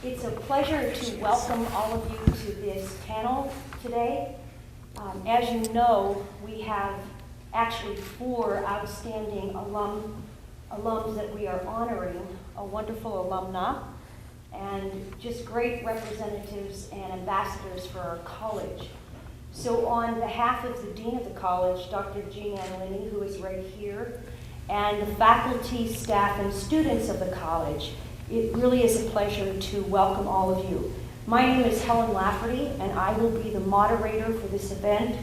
It's a pleasure to welcome all of you to this panel today. As you know, we have actually 4 outstanding alums that we are honoring, a wonderful alumna, and just great representatives and ambassadors for our college. So on behalf of the Dean of the College, Dr. Jean Ann Linney, who is right here, and the faculty, staff, and students of the college, it really is a pleasure to welcome all of you. My name is Helen Lafferty, and I will be the moderator for this event.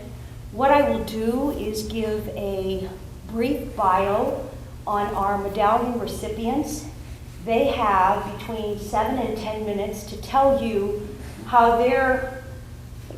What I will do is give a brief bio on our medallion recipients. They have between 7 and 10 minutes to tell you how their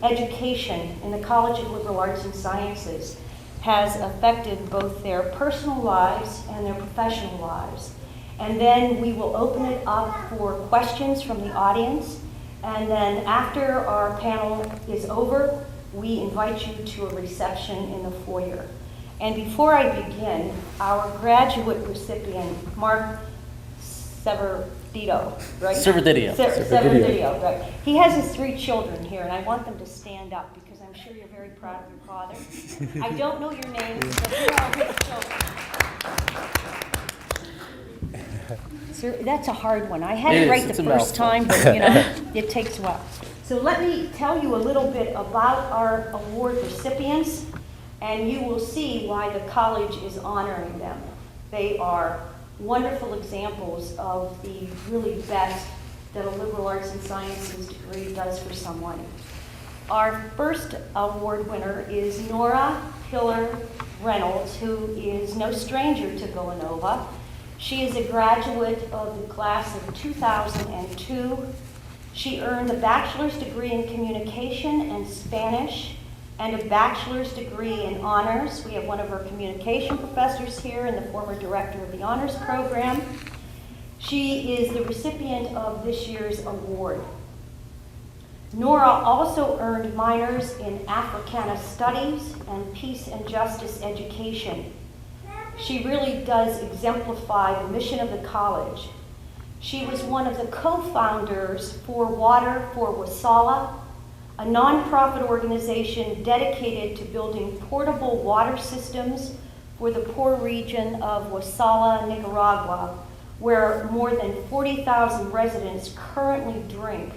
education in the College of Liberal Arts and Sciences has affected both their personal lives and their professional lives. And then we will open it up for questions from the audience. And then after our panel is over, we invite you to a reception in the foyer. And before I begin, our graduate recipient, Mark Servodidio, right? Servodidio, right. He has his 3 children here, and I want them to stand up because I'm sure you're very proud of your father. I don't know your names, but you are his children. So that's a hard one. I had it right the first time, but it takes a while. So let me tell you a little bit about our award recipients, and you will see why the college is honoring them. They are wonderful examples of the really best that a liberal arts and sciences degree does for someone. Our first award winner is Nora Pillard Reynolds, who is no stranger to Villanova. She is a graduate of the class of 2002. She earned a bachelor's degree in communication and Spanish and a bachelor's degree in honors. We have one of our communication professors here and the former director of the honors program. She is the recipient of this year's award. Nora also earned minors in Africana Studies and Peace and Justice Education. She really does exemplify the mission of the college. She was one of the co-founders for Water for Wasala, a nonprofit organization dedicated to building portable water systems for the poor region of Wasala, Nicaragua, where more than 40,000 residents currently drink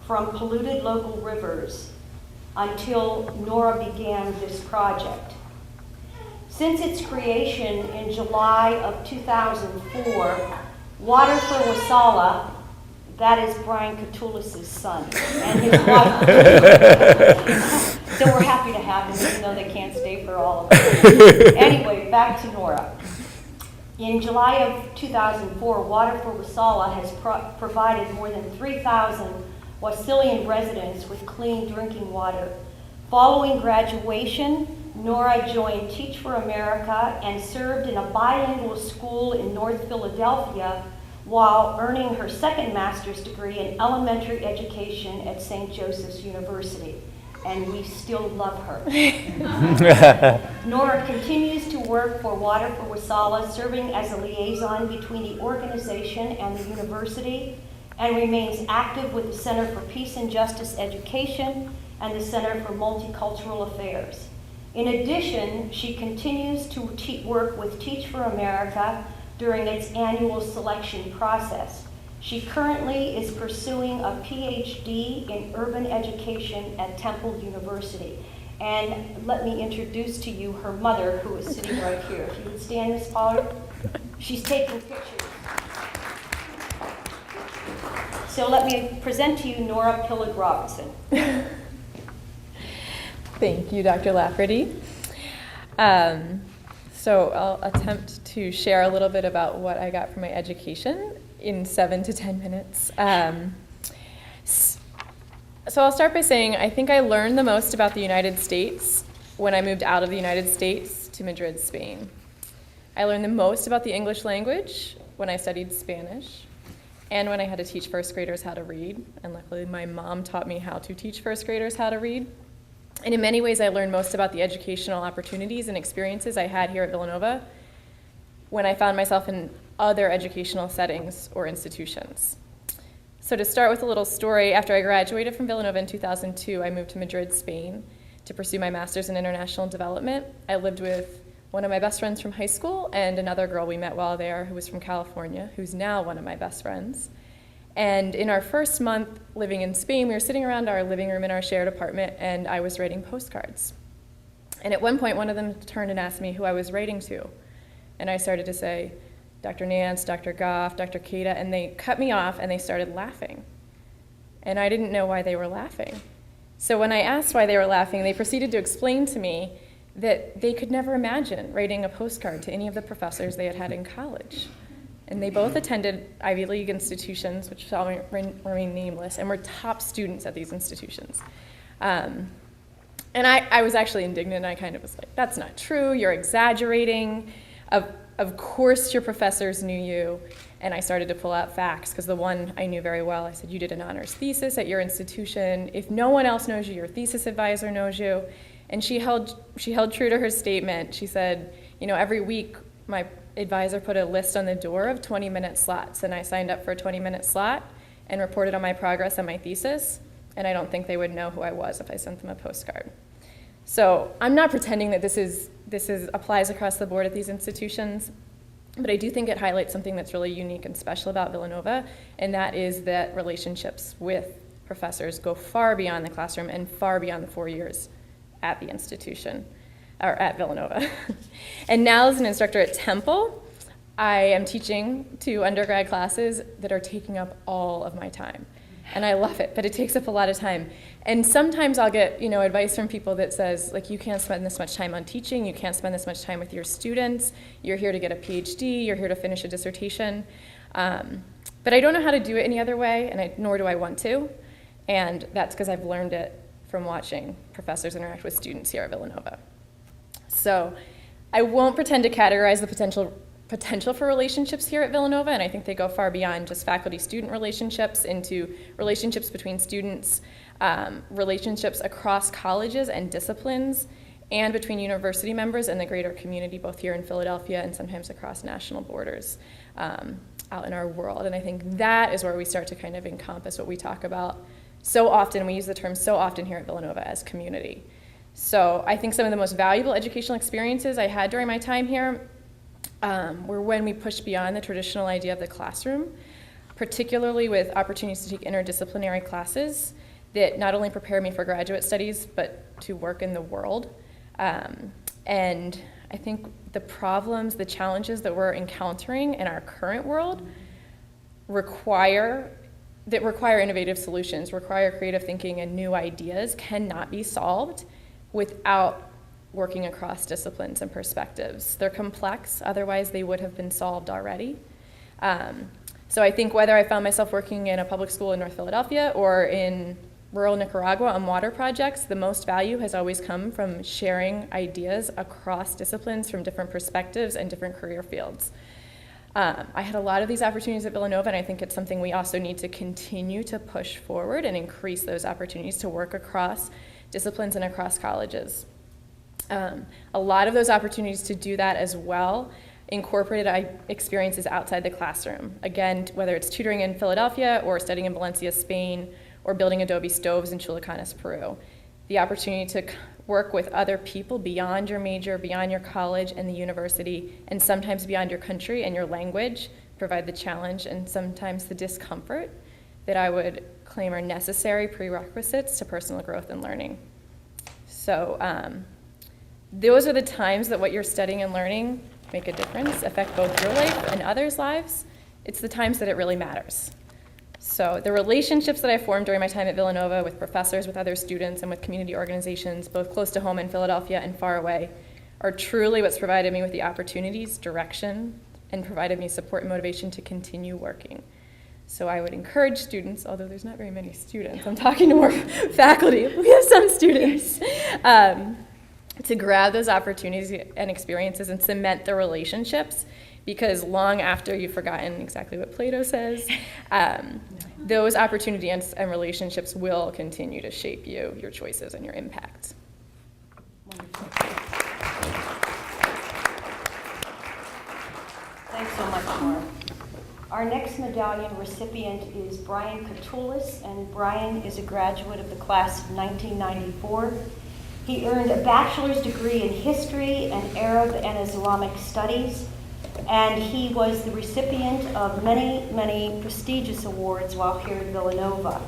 from polluted local rivers until Nora began this project. Since its creation in July of 2004, Water for Wasala, that is Brian Katulis' son, and his wife. So we're happy to have them, even though they can't stay for all of it. Anyway, back to Nora. In July of 2004, Water for Wasala has provided more than 3,000 Wasilian residents with clean drinking water. Following graduation, Nora joined Teach for America and served in a bilingual school in North Philadelphia while earning her second master's degree in elementary education at St. Joseph's University. And we still love her. Nora continues to work for Water for Wasala, serving as a liaison between the organization and the university, and remains active with the Center for Peace and Justice Education and the Center for Multicultural Affairs. In addition, she continues to work with Teach for America during its annual selection process. She currently is pursuing a PhD in urban education at Temple University. And let me introduce to you her mother, who is sitting right here. If you would stand, Ms. Pollard. She's taking pictures. So let me present to you Nora Pillard Robinson. Thank you, Dr. Lafferty. So I'll attempt to share a little bit about what I got from my education in 7 to 10 minutes. So I'll start by saying I think I learned the most about the United States when I moved out of the United States to Madrid, Spain. I learned the most about the English language when I studied Spanish and when I had to teach first graders how to read. And luckily my mom taught me how to teach first graders how to read. And in many ways, I learned most about the educational opportunities and experiences I had here at Villanova when I found myself in other educational settings or institutions. So to start with a little story, after I graduated from Villanova in 2002, I moved to Madrid, Spain to pursue my master's in international development. I lived with one of my best friends from high school and another girl we met while there who was from California, who's now one of my best friends. And in our first month living in Spain, we were sitting around our living room in our shared apartment, and I was writing postcards. And at one point, one of them turned and asked me who I was writing to. And I started to say, Dr. Nance, Dr. Goff, Dr. Kata, and they cut me off and they started laughing. And I didn't know why they were laughing. So when I asked why they were laughing, they proceeded to explain to me that they could never imagine writing a postcard to any of the professors they had had in college. And they both attended Ivy League institutions, which shall remain nameless, and were top students at these institutions. And I was actually indignant, and I kind of was like, that's not true, you're exaggerating. Of course your professors knew you. And I started to pull out facts, because the one I knew very well, I said, you did an honors thesis at your institution. If no one else knows you, your thesis advisor knows you. And she held true to her statement. She said, you know, every week my advisor put a list on the door of 20-minute slots, and I signed up for a 20-minute slot and reported on my progress on my thesis, and I don't think they would know who I was if I sent them a postcard. So I'm not pretending that this applies across the board at these institutions, but I do think it highlights something that's really unique and special about Villanova, and that is that relationships with professors go far beyond the classroom and far beyond the 4 years at the institution, or at Villanova. And now as an instructor at Temple, I am teaching 2 undergrad classes that are taking up all of my time. And I love it, but it takes up a lot of time. And sometimes I'll get, you know, advice from people that says, like, you can't spend this much time on teaching, you can't spend this much time with your students, you're here to get a PhD, you're here to finish a dissertation. But I don't know how to do it any other way, and nor do I want to. And that's because I've learned it from watching professors interact with students here at Villanova. So I won't pretend to categorize the potential for relationships here at Villanova, and I think they go far beyond just faculty-student relationships into relationships between students, relationships across colleges and disciplines, and between university members and the greater community, both here in Philadelphia and sometimes across national borders out in our world. And I think that is where we start to kind of encompass what we talk about so often. We use the term so often here at Villanova as community. So I think some of the most valuable educational experiences I had during my time here were when we pushed beyond the traditional idea of the classroom, particularly with opportunities to take interdisciplinary classes that not only prepare me for graduate studies, but to work in the world. And I think the problems, the challenges that we're encountering in our current world require innovative solutions, require creative thinking, and new ideas cannot be solved without working across disciplines and perspectives. They're complex, otherwise they would have been solved already. So I think whether I found myself working in a public school in North Philadelphia or in rural Nicaragua on water projects, the most value has always come from sharing ideas across disciplines from different perspectives and different career fields. I had a lot of these opportunities at Villanova, and I think it's something we also need to continue to push forward and increase those opportunities to work across disciplines and across colleges. A lot of those opportunities to do that as well incorporated experiences outside the classroom. Again, whether it's tutoring in Philadelphia or studying in Valencia, Spain, or building adobe stoves in Chulucanas, Peru. The opportunity to work with other people beyond your major, beyond your college and the university, and sometimes beyond your country and your language, provide the challenge and sometimes the discomfort that I would claim are necessary prerequisites to personal growth and learning. So those are the times that what you're studying and learning make a difference, affect both your life and others' lives. It's the times that it really matters. So the relationships that I formed during my time at Villanova with professors, with other students, and with community organizations, both close to home in Philadelphia and far away, are truly what's provided me with the opportunities, direction, and provided me support and motivation to continue working. So I would encourage students, although there's not very many students, I'm talking to more faculty, we have some students, to grab those opportunities and experiences and cement the relationships, because long after you've forgotten exactly what Plato says, those opportunities and relationships will continue to shape you, your choices, and your impact. Wonderful. Thanks so much, Nora. Our next medallion recipient is Brian Katulis, and Brian is a graduate of the class of 1994. He earned a bachelor's degree in history and Arab and Islamic studies, and he was the recipient of many, many prestigious awards while here at Villanova.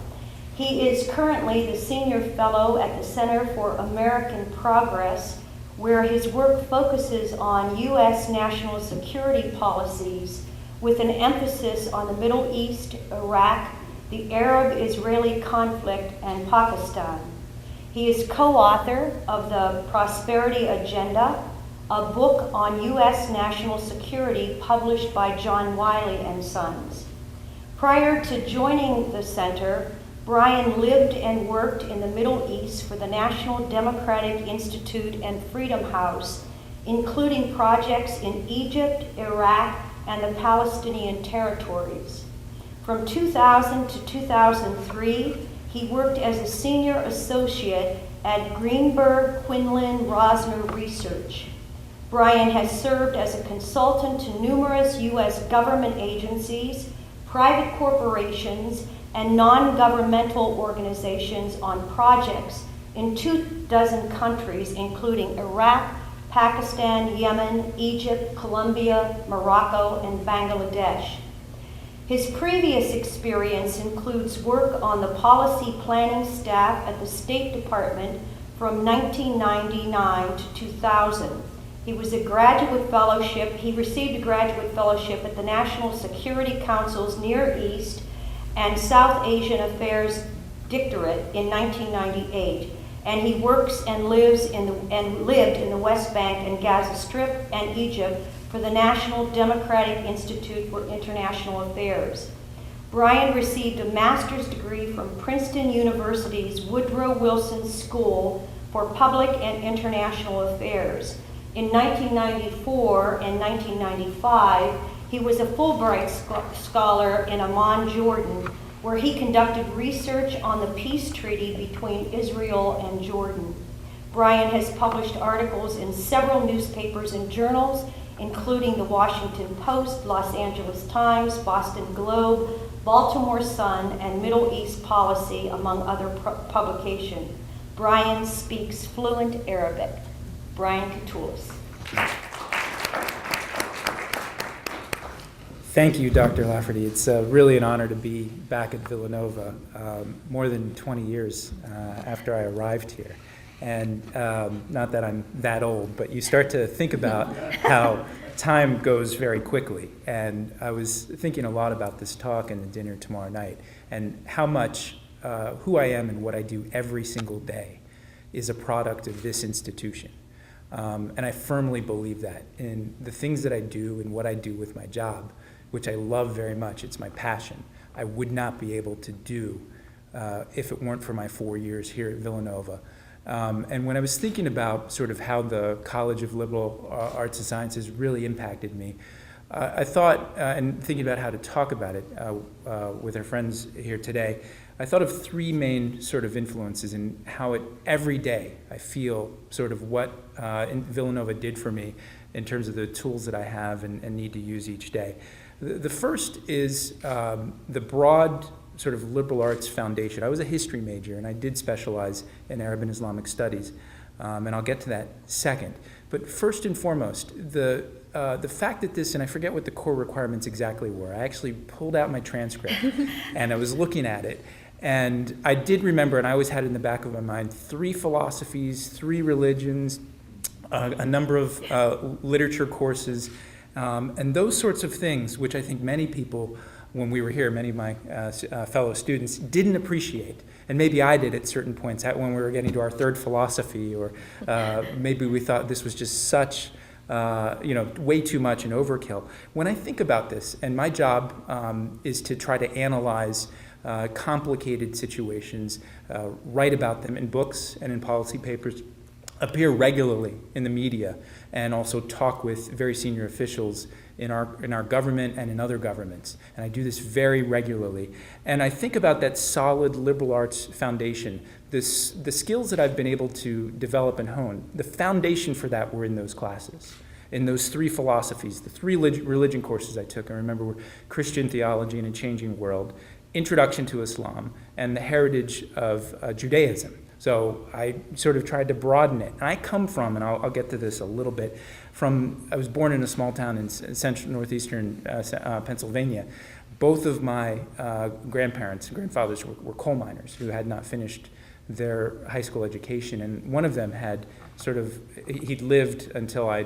He is currently the senior fellow at the Center for American Progress, where his work focuses on U.S. national security policies with an emphasis on the Middle East, Iraq, the Arab-Israeli conflict, and Pakistan. He is co-author of the Prosperity Agenda, a book on U.S. national security published by John Wiley and Sons. Prior to joining the center, Brian lived and worked in the Middle East for the National Democratic Institute and Freedom House, including projects in Egypt, Iraq, and the Palestinian territories. From 2000 to 2003, he worked as a senior associate at Greenberg Quinlan Rosner Research. Brian has served as a consultant to numerous U.S. government agencies, private corporations, and non-governmental organizations on projects in 24 countries, including Iraq, Pakistan, Yemen, Egypt, Colombia, Morocco, and Bangladesh. His previous experience includes work on the policy planning staff at the State Department from 1999 to 2000. He received a graduate fellowship at the National Security Council's Near East and South Asian Affairs Directorate in 1998. And he works and lived in the West Bank and Gaza Strip and Egypt for the National Democratic Institute for International Affairs. Brian received a master's degree from Princeton University's Woodrow Wilson School for Public and International Affairs. In 1994 and 1995, he was a Fulbright Scholar in Amman, Jordan, where he conducted research on the peace treaty between Israel and Jordan. Brian has published articles in several newspapers and journals, including the Washington Post, Los Angeles Times, Boston Globe, Baltimore Sun, and Middle East Policy, among other publications. Brian speaks fluent Arabic. Brian Katulis. Thank you, Dr. Lafferty. It's really an honor to be back at Villanova more than 20 years after I arrived here. And not that I'm that old, but you start to think about how time goes very quickly. And I was thinking a lot about this talk and the dinner tomorrow night, and how much who I am and what I do every single day is a product of this institution. And I firmly believe that in the things that I do and what I do with my job, which I love very much. It's my passion. I would not be able to do if it weren't for my 4 years here at Villanova. And when I was thinking about sort of how the College of Liberal Arts and Sciences really impacted me, I thought, and thinking about how to talk about it with our friends here today, I thought of three main sort of influences in how it, every day, I feel sort of what Villanova did for me in terms of the tools that I have and need to use each day. The first is the broad sort of liberal arts foundation. I was a history major, and I did specialize in Arab and Islamic studies, and I'll get to that second. But first and foremost, the fact that this, and I forget what the core requirements exactly were. I actually pulled out my transcript, and I was looking at it, and I did remember, and I always had it in the back of my mind, 3 philosophies, 3 religions, a number of literature courses, and those sorts of things, which I think many people, when we were here, many of my fellow students didn't appreciate. And maybe I did at certain points when we were getting to our 3rd philosophy, or maybe we thought this was just such, way too much and overkill. When I think about this, and my job is to try to analyze complicated situations, write about them in books and in policy papers, appear regularly in the media, and also talk with very senior officials in our government and in other governments. And I do this very regularly. And I think about that solid liberal arts foundation, the skills that I've been able to develop and hone. The foundation for that were in those classes. in those three philosophies. The three religion courses I took, I remember, were Christian theology in a changing world, Introduction to Islam, and the heritage of Judaism. So I sort of tried to broaden it. And I come from, and I'll get to this a little bit, I was born in a small town in central northeastern Pennsylvania. Both of my grandfathers were coal miners who had not finished their high school education, and one of them had he'd lived until I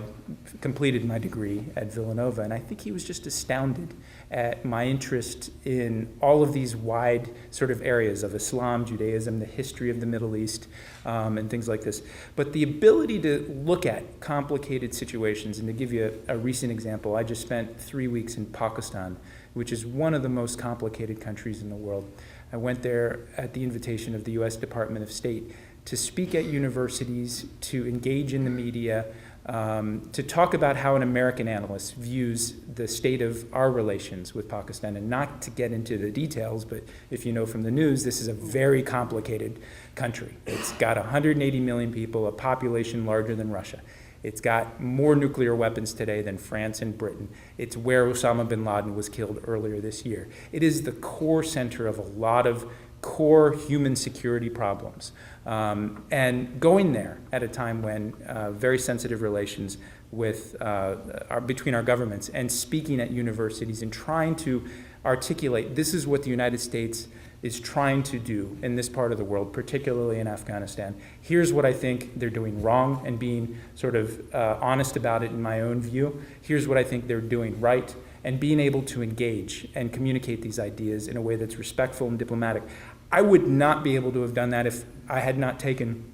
completed my degree at Villanova, and I think he was just astounded at my interest in all of these wide sort of areas of Islam, Judaism, the history of the Middle East, and things like this. But the ability to look at complicated situations, and to give you a recent example, I just spent 3 weeks in Pakistan, which is one of the most complicated countries in the world. I went there at the invitation of the U.S. Department of State to speak at universities, to engage in the media, to talk about how an American analyst views the state of our relations with Pakistan, and not to get into the details, but if you know from the news, this is a very complicated country. It's got 180 million people, a population larger than Russia. It's got more nuclear weapons today than France and Britain. It's where Osama bin Laden was killed earlier this year. It is the core center of a lot of core human security problems. And going there at a time when very sensitive relations between our governments, and speaking at universities and trying to articulate, this is what the United States is trying to do in this part of the world, particularly in Afghanistan. Here's what I think they're doing wrong, and being sort of honest about it in my own view. Here's what I think they're doing right, and being able to engage and communicate these ideas in a way that's respectful and diplomatic. I would not be able to have done that if I had not taken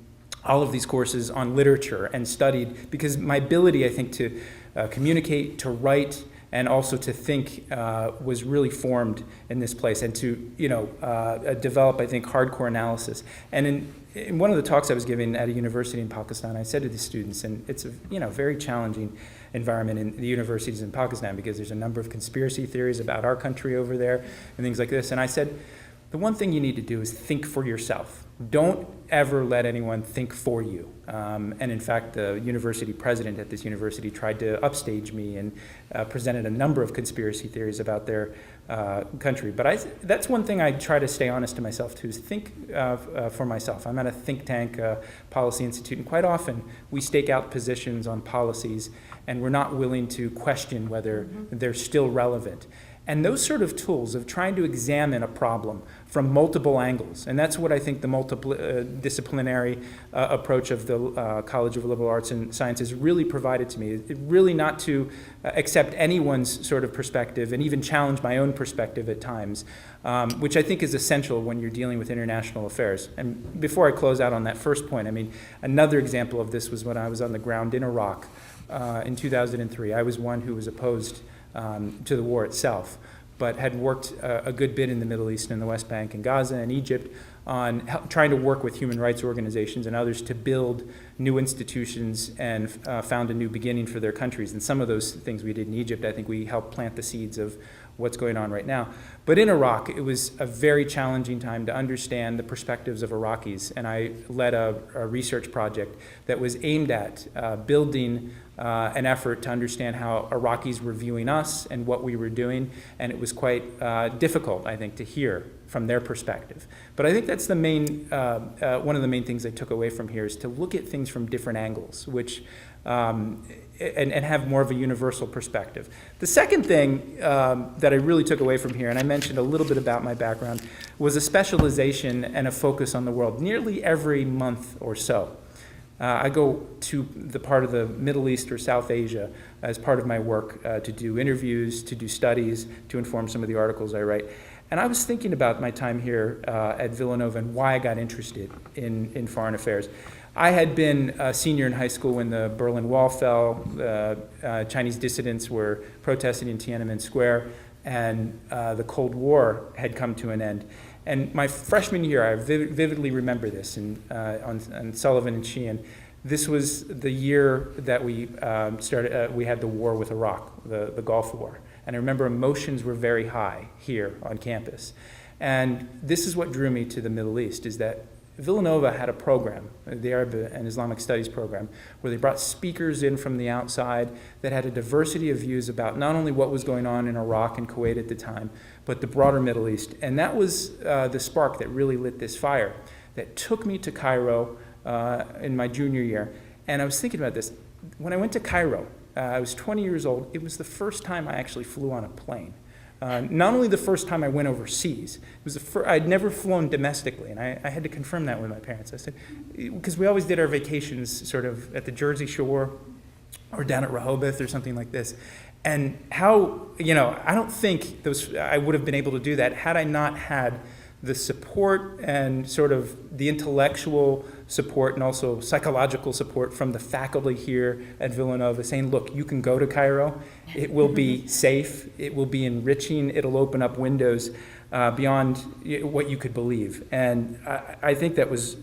all of these courses on literature and studied, because my ability, I think, to communicate, to write, and also to think was really formed in this place, and to develop, I think, hardcore analysis. And in one of the talks I was giving at a university in Pakistan, I said to the students, and it's a very challenging environment in the universities in Pakistan, because there's a number of conspiracy theories about our country over there and things like this. And I said, the one thing you need to do is think for yourself. Don't ever let anyone think for you. And in fact, the university president at this university tried to upstage me and presented a number of conspiracy theories about their country. But that's one thing I try to stay honest to myself too, is think for myself. I'm at a think tank, policy institute, and quite often we stake out positions on policies, and we're not willing to question whether they're still relevant. And those sort of tools of trying to examine a problem from multiple angles, and that's what I think the multidisciplinary approach of the College of Liberal Arts and Sciences really provided to me. It really not to accept anyone's sort of perspective, and even challenge my own perspective at times, which I think is essential when you're dealing with international affairs. And before I close out on that first point, I mean, another example of this was when I was on the ground in Iraq in 2003. I was one who was opposed to the war itself, but had worked a good bit in the Middle East and the West Bank and Gaza and Egypt on trying to work with human rights organizations and others to build new institutions and found a new beginning for their countries. And some of those things we did in Egypt, I think we helped plant the seeds of what's going on right now. But in Iraq, it was a very challenging time to understand the perspectives of Iraqis, and I led a research project that was aimed at building an effort to understand how Iraqis were viewing us and what we were doing, and it was quite difficult, I think, to hear from their perspective. But I think that's the main, one of the main things I took away from here, is to look at things from different angles, which and have more of a universal perspective. The second thing that I really took away from here, and I mentioned a little bit about my background, was a specialization and a focus on the world. Nearly every month or so, I go to the part of the Middle East or South Asia as part of my work to do interviews, to do studies, to inform some of the articles I write. And I was thinking about my time here at Villanova and why I got interested in foreign affairs. I had been a senior in high school when the Berlin Wall fell, Chinese dissidents were protesting in Tiananmen Square, and the Cold War had come to an end. And my freshman year, I vividly remember this on Sullivan and Sheehan. This was the year that we we had the war with Iraq, the Gulf War. And I remember emotions were very high here on campus. And this is what drew me to the Middle East, is that Villanova had a program, the Arab and Islamic Studies program, where they brought speakers in from the outside that had a diversity of views about not only what was going on in Iraq and Kuwait at the time, but the broader Middle East. And that was the spark that really lit this fire that took me to Cairo in my junior year. And I was thinking about this. When I went to Cairo, I was 20 years old. It was the first time I actually flew on a plane. Not only the first time I went overseas, it was I'd never flown domestically, and I had to confirm that with my parents. I said, because we always did our vacations sort of at the Jersey Shore or down at Rehoboth or something like this. And how, I don't think I would have been able to do that had I not had the support and sort of the intellectual support and also psychological support from the faculty here at Villanova saying, look, you can go to Cairo, it will be safe, it will be enriching, it'll open up windows beyond what you could believe. And I think that was,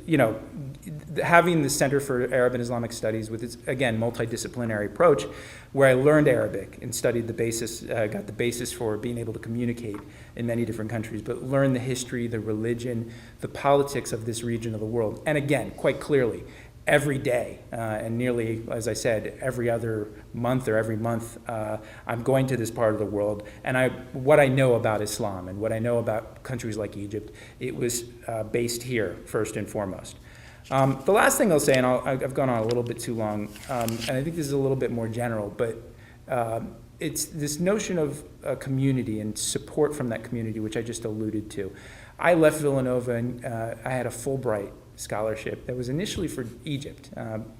having the Center for Arab and Islamic Studies with its, again, multidisciplinary approach, where I learned Arabic and studied the basis, got the basis for being able to communicate in many different countries, but learned the history, the religion, the politics of this region of the world. And again, quite clearly, every day, and nearly, as I said, every other month or every month, I'm going to this part of the world, and what I know about Islam and what I know about countries like Egypt, it was based here, first and foremost. The last thing I'll say, and I've gone on a little bit too long, and I think this is a little bit more general, but it's this notion of a community and support from that community, which I just alluded to. I left Villanova and I had a Fulbright scholarship that was initially for Egypt.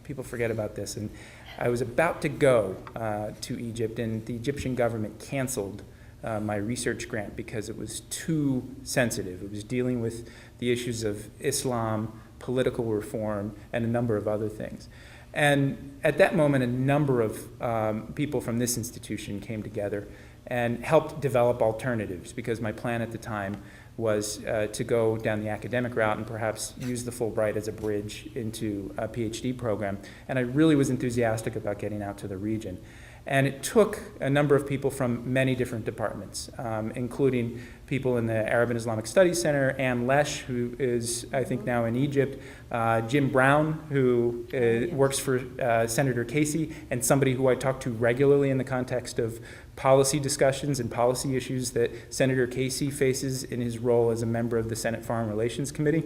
People forget about this. And I was about to go to Egypt, and the Egyptian government canceled my research grant because it was too sensitive. It was dealing with the issues of Islam, political reform, and a number of other things. And at that moment, a number of people from this institution came together and helped develop alternatives, because my plan at the time was to go down the academic route and perhaps use the Fulbright as a bridge into a PhD program. And I really was enthusiastic about getting out to the region. And it took a number of people from many different departments, including people in the Arab and Islamic Studies Center, Ann Lesh, who is, I think, now in Egypt, Jim Brown, who works for Senator Casey, and somebody who I talk to regularly in the context of policy discussions and policy issues that Senator Casey faces in his role as a member of the Senate Foreign Relations Committee.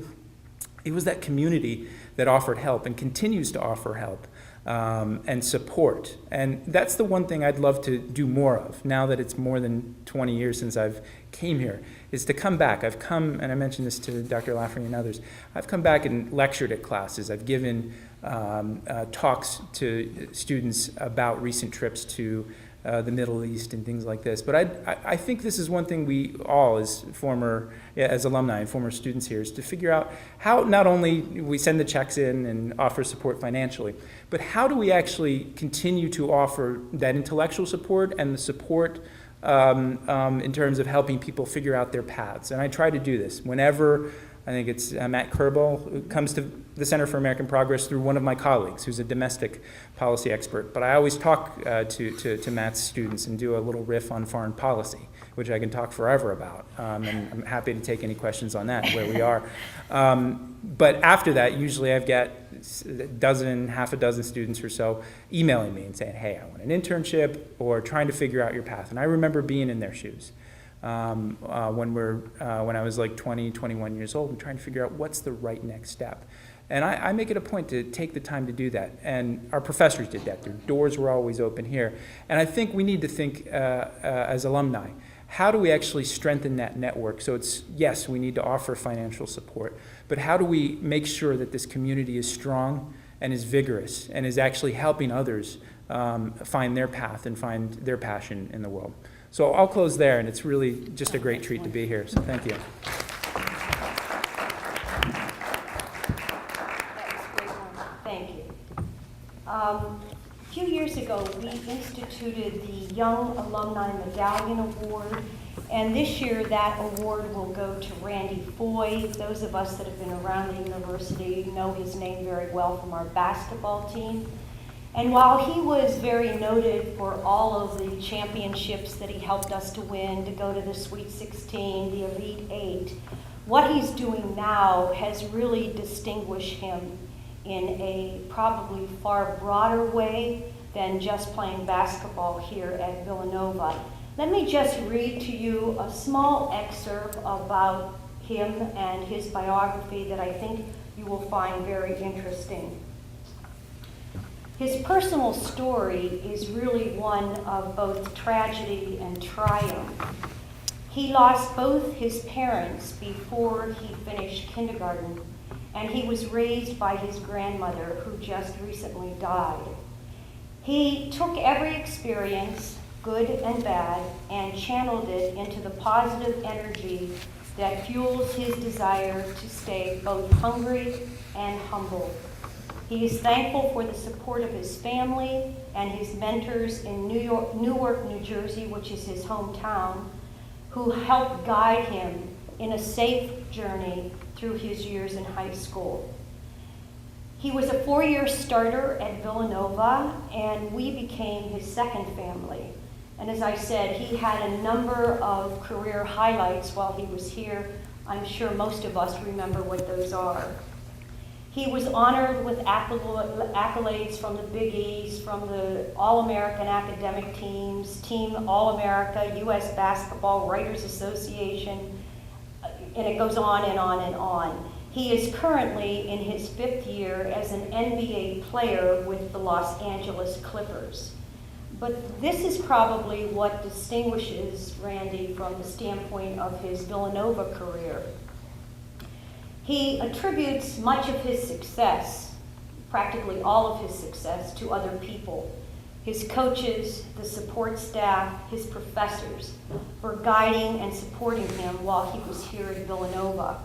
It was that community that offered help and continues to offer help. And support. And that's the one thing I'd love to do more of now that it's more than 20 years since I've came here, is to come back. I've come, and I mentioned this to Dr. Lafferty and others, I've come back and lectured at classes. I've given talks to students about recent trips to the Middle East and things like this. But I think this is one thing we all, as alumni and former students here, is to figure out how not only we send the checks in and offer support financially, but how do we actually continue to offer that intellectual support and the support in terms of helping people figure out their paths. And I try to do this whenever, I think it's Matt Kerbel, who comes to the Center for American Progress through one of my colleagues who's a domestic policy expert. But I always talk to Matt's students and do a little riff on foreign policy, which I can talk forever about. And I'm happy to take any questions on that, where we are. But after that, usually I've got half a dozen students or so emailing me and saying, hey, I want an internship, or trying to figure out your path. And I remember being in their shoes. When I was like 20, 21 years old, and trying to figure out what's the right next step. And I make it a point to take the time to do that. And our professors did that. Their doors were always open here. And I think we need to think as alumni, how do we actually strengthen that network? So it's, yes, we need to offer financial support, but how do we make sure that this community is strong and is vigorous and is actually helping others find their path and find their passion in the world? So I'll close there, and it's really just a great treat to be here, so thank you. Thank you. A few years ago, we instituted the Young Alumni Medallion Award, and this year that award will go to Randy Foye. Those of us that have been around the university know his name very well from our basketball team. And while he was very noted for all of the championships that he helped us to win, to go to the Sweet 16, the Elite 8, What he's doing now has really distinguished him in a probably far broader way than just playing basketball here at Villanova. Let me just read to you a small excerpt about him and his biography that I think you will find very interesting. His personal story is really one of both tragedy and triumph. He lost both his parents before he finished kindergarten, and he was raised by his grandmother, who just recently died. He took every experience, good and bad, and channeled it into the positive energy that fuels his desire to stay both hungry and humble. He is thankful for the support of his family and his mentors in Newark, New Jersey, which is his hometown, who helped guide him in a safe journey through his years in high school. He was a 4-year starter at Villanova, and we became his second family. And as I said, he had a number of career highlights while he was here. I'm sure most of us remember what those are. He was honored with accolades from the Big East, from the All-American academic teams, Team All-America, U.S. Basketball Writers Association, and it goes on and on and on. He is currently in his 5th year as an NBA player with the Los Angeles Clippers. But this is probably what distinguishes Randy from the standpoint of his Villanova career. He attributes much of his success, practically all of his success, to other people. His coaches, the support staff, his professors, for guiding and supporting him while he was here at Villanova.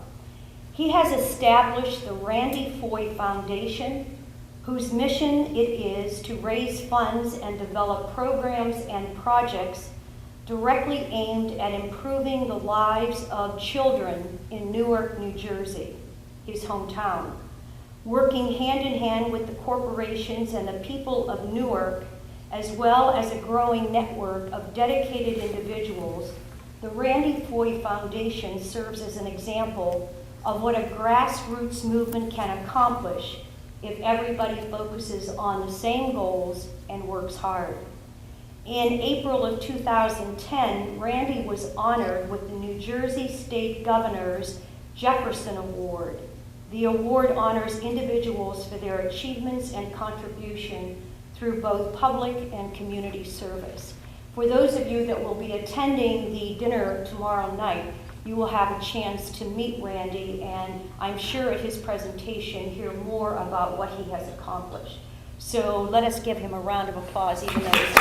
He has established the Randy Foye Foundation, whose mission it is to raise funds and develop programs and projects directly aimed at improving the lives of children in Newark, New Jersey, his hometown, working hand in hand with the corporations and the people of Newark, as well as a growing network of dedicated individuals. The Randy Foye Foundation serves as an example of what a grassroots movement can accomplish if everybody focuses on the same goals and works hard. In April of 2010, Randy was honored with the New Jersey State Governor's Jefferson Award. The award honors individuals for their achievements and contribution through both public and community service. For those of you that will be attending the dinner tomorrow night, you will have a chance to meet Randy, and I'm sure at his presentation hear more about what he has accomplished. So let us give him a round of applause, even though he's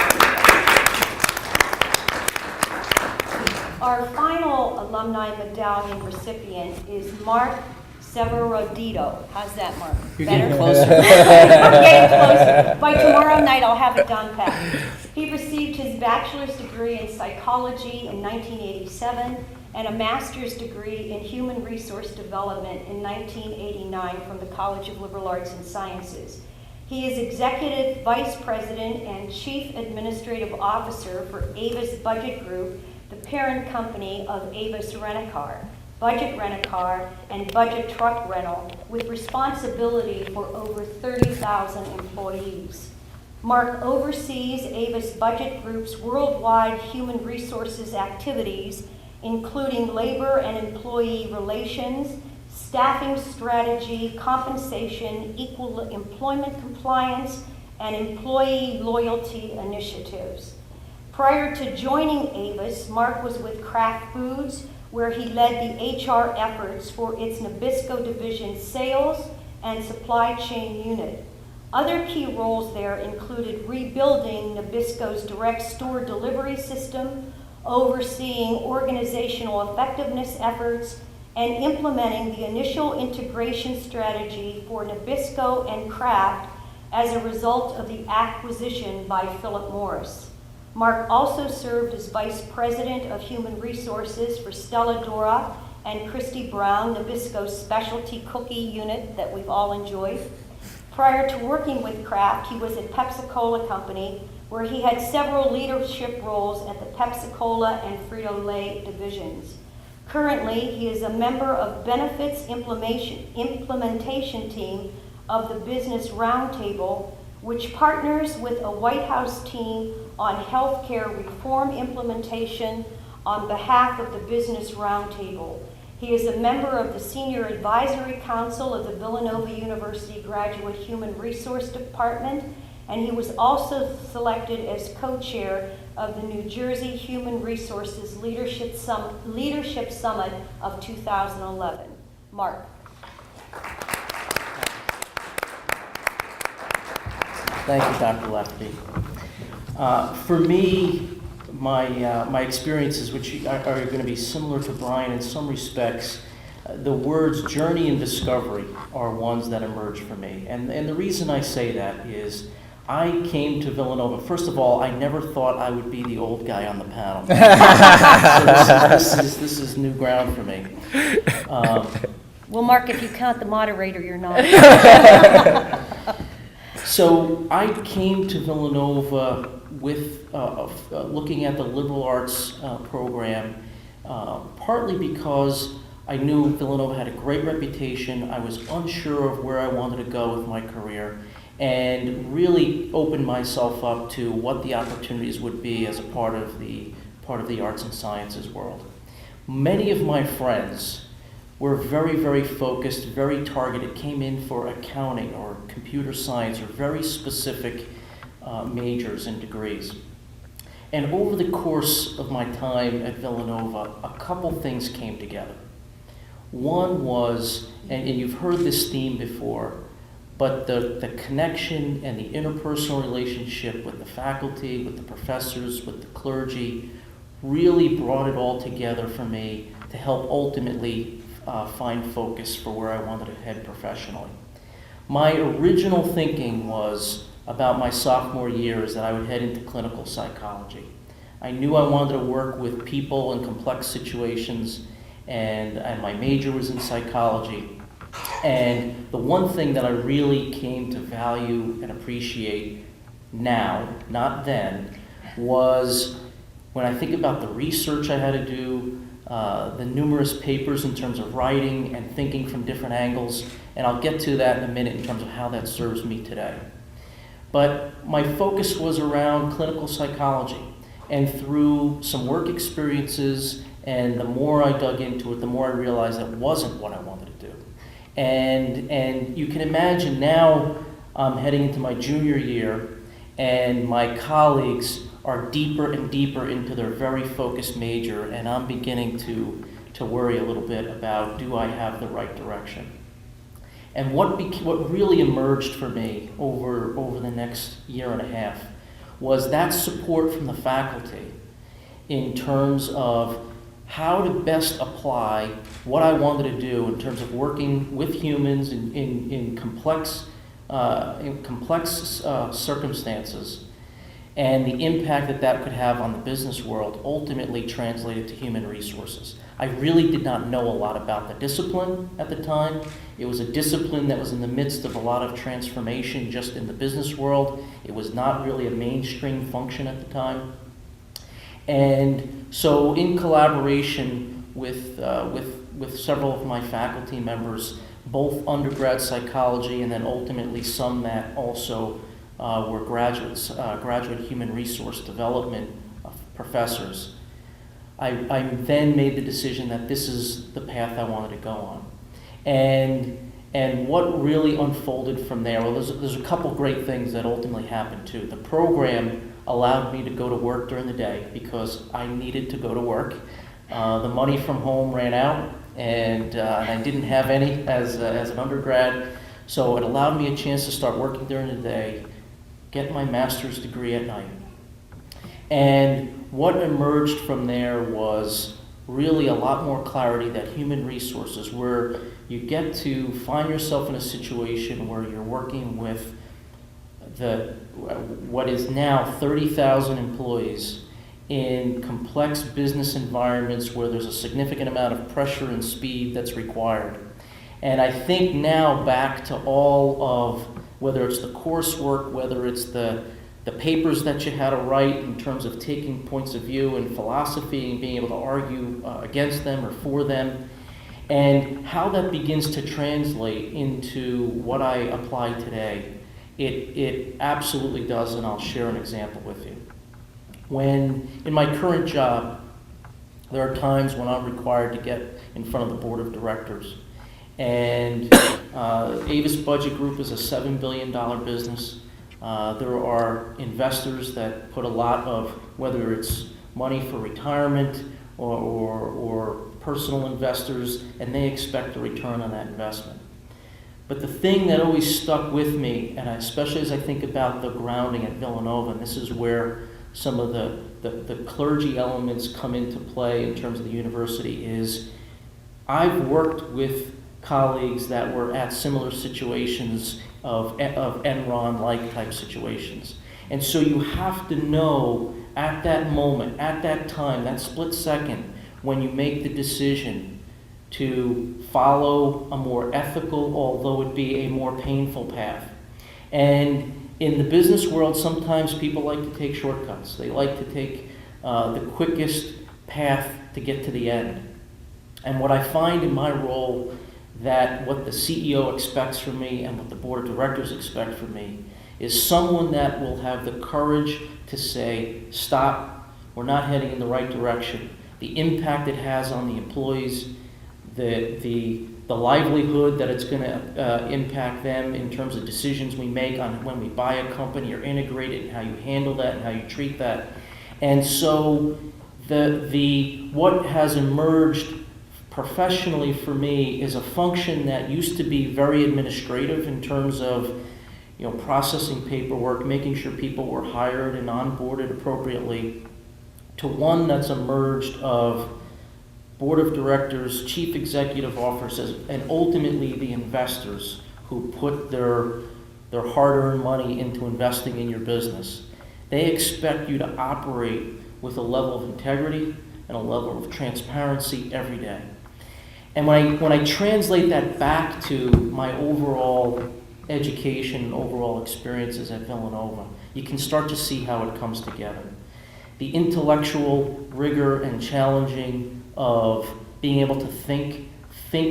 Our final Alumni Medallion recipient is Mark Servodidio. How's that, Mark? You're Better? getting closer. I'm getting closer. By tomorrow night, I'll have it done pat. He received his bachelor's degree in psychology in 1987 and a master's degree in human resource development in 1989 from the College of Liberal Arts and Sciences. He is Executive Vice President and Chief Administrative Officer for Avis Budget Group, the parent company of Avis Rent-A-Car, Budget Rent-A-Car, and Budget Truck Rental, with responsibility for over 30,000 employees. Mark oversees Avis Budget Group's worldwide human resources activities, including labor and employee relations, staffing strategy, compensation, equal employment compliance, and employee loyalty initiatives. Prior to joining Avis, Mark was with Kraft Foods, where he led the HR efforts for its Nabisco division sales and supply chain unit. Other key roles there included rebuilding Nabisco's direct store delivery system, overseeing organizational effectiveness efforts, and implementing the initial integration strategy for Nabisco and Kraft as a result of the acquisition by Philip Morris. Mark also served as Vice President of Human Resources for Stella Dora and Christy Brown, Nabisco's specialty cookie unit that we've all enjoyed. Prior to working with Kraft, he was at Pepsi-Cola Company, where he had several leadership roles at the Pepsi-Cola and Frito-Lay divisions. Currently, he is a member of Benefits Implementation Team of the Business Roundtable, which partners with a White House team on healthcare reform implementation on behalf of the Business Roundtable. He is a member of the Senior Advisory Council of the Villanova University Graduate Human Resource Department, and he was also selected as co-chair of the New Jersey Human Resources Leadership Summit of 2011. Mark. Thank you, Dr. Lefty. For me, my experiences, which are going to be similar to Brian in some respects, the words journey and discovery are ones that emerge for me. And the reason I say that is I came to Villanova. First of all, I never thought I would be the old guy on the panel. So this is new ground for me. Well, Mark, if you count the moderator, you're not. So I came to Villanova with looking at the liberal arts program, partly because I knew Villanova had a great reputation. I was unsure of where I wanted to go with my career, and really opened myself up to what the opportunities would be as a part of the arts and sciences world. Many of my friends were very, very focused, very targeted, came in for accounting or computer science or very specific majors and degrees. And over the course of my time at Villanova, a couple things came together. One was, and you've heard this theme before, but the connection and the interpersonal relationship with the faculty, with the professors, with the clergy, really brought it all together for me to help ultimately find focus for where I wanted to head professionally. My original thinking was about my sophomore year is that I would head into clinical psychology. I knew I wanted to work with people in complex situations, and my major was in psychology. And the one thing that I really came to value and appreciate now, not then, was when I think about the research I had to do, the numerous papers in terms of writing and thinking from different angles, and I'll get to that in a minute in terms of how that serves me today. But my focus was around clinical psychology, and through some work experiences, and the more I dug into it, the more I realized that wasn't what I wanted to do. And you can imagine now I'm heading into my junior year, and my colleagues are deeper and deeper into their very focused major, and I'm beginning to worry a little bit about, do I have the right direction? And what really emerged for me over the next year and a half was that support from the faculty in terms of how to best apply what I wanted to do in terms of working with humans in complex circumstances, and the impact that could have on the business world ultimately translated to human resources. I really did not know a lot about the discipline at the time. It was a discipline that was in the midst of a lot of transformation just in the business world. It was not really a mainstream function at the time. And so in collaboration with several of my faculty members, both undergrad psychology and then ultimately some that also were graduate human resource development professors, I then made the decision that this is the path I wanted to go on. And what really unfolded from there, well, there's a couple great things that ultimately happened too. The program allowed me to go to work during the day because I needed to go to work. The money from home ran out, and I didn't have any as an undergrad, so it allowed me a chance to start working during the day, get my master's degree at night. And what emerged from there was really a lot more clarity that human resources, where you get to find yourself in a situation where you're working with what is now 30,000 employees in complex business environments where there's a significant amount of pressure and speed that's required. And I think now back to all of, whether it's the coursework, whether it's the the papers that you had to write in terms of taking points of view and philosophy and being able to argue against them or for them, and how that begins to translate into what I apply today. It absolutely does, and I'll share an example with you. When, in my current job, there are times when I'm required to get in front of the board of directors. And Avis Budget Group is a $7 billion business. There are investors that put a lot of, whether it's money for retirement or personal investors, and they expect a return on that investment. But the thing that always stuck with me, and especially as I think about the grounding at Villanova, and this is where some of the clergy elements come into play in terms of the university, is I've worked with colleagues that were at similar situations of Enron-like type situations. And so you have to know at that moment, at that time, that split second, when you make the decision to follow a more ethical, although it be a more painful path. And in the business world, sometimes people like to take shortcuts. They like to take the quickest path to get to the end. And what I find in my role, that what the CEO expects from me and what the board of directors expect from me is someone that will have the courage to say, stop, we're not heading in the right direction. The impact it has on the employees, the livelihood that it's going to impact them in terms of decisions we make on when we buy a company or integrate it, and how you handle that and how you treat that. And so what has emerged professionally for me is a function that used to be very administrative in terms of processing paperwork, making sure people were hired and onboarded appropriately, to one that's emerged of board of directors, chief executive officers, and ultimately the investors who put their hard-earned money into investing in your business. They expect you to operate with a level of integrity and a level of transparency every day. And when I translate that back to my overall education and overall experiences at Villanova, you can start to see how it comes together. The intellectual rigor and challenging of being able to think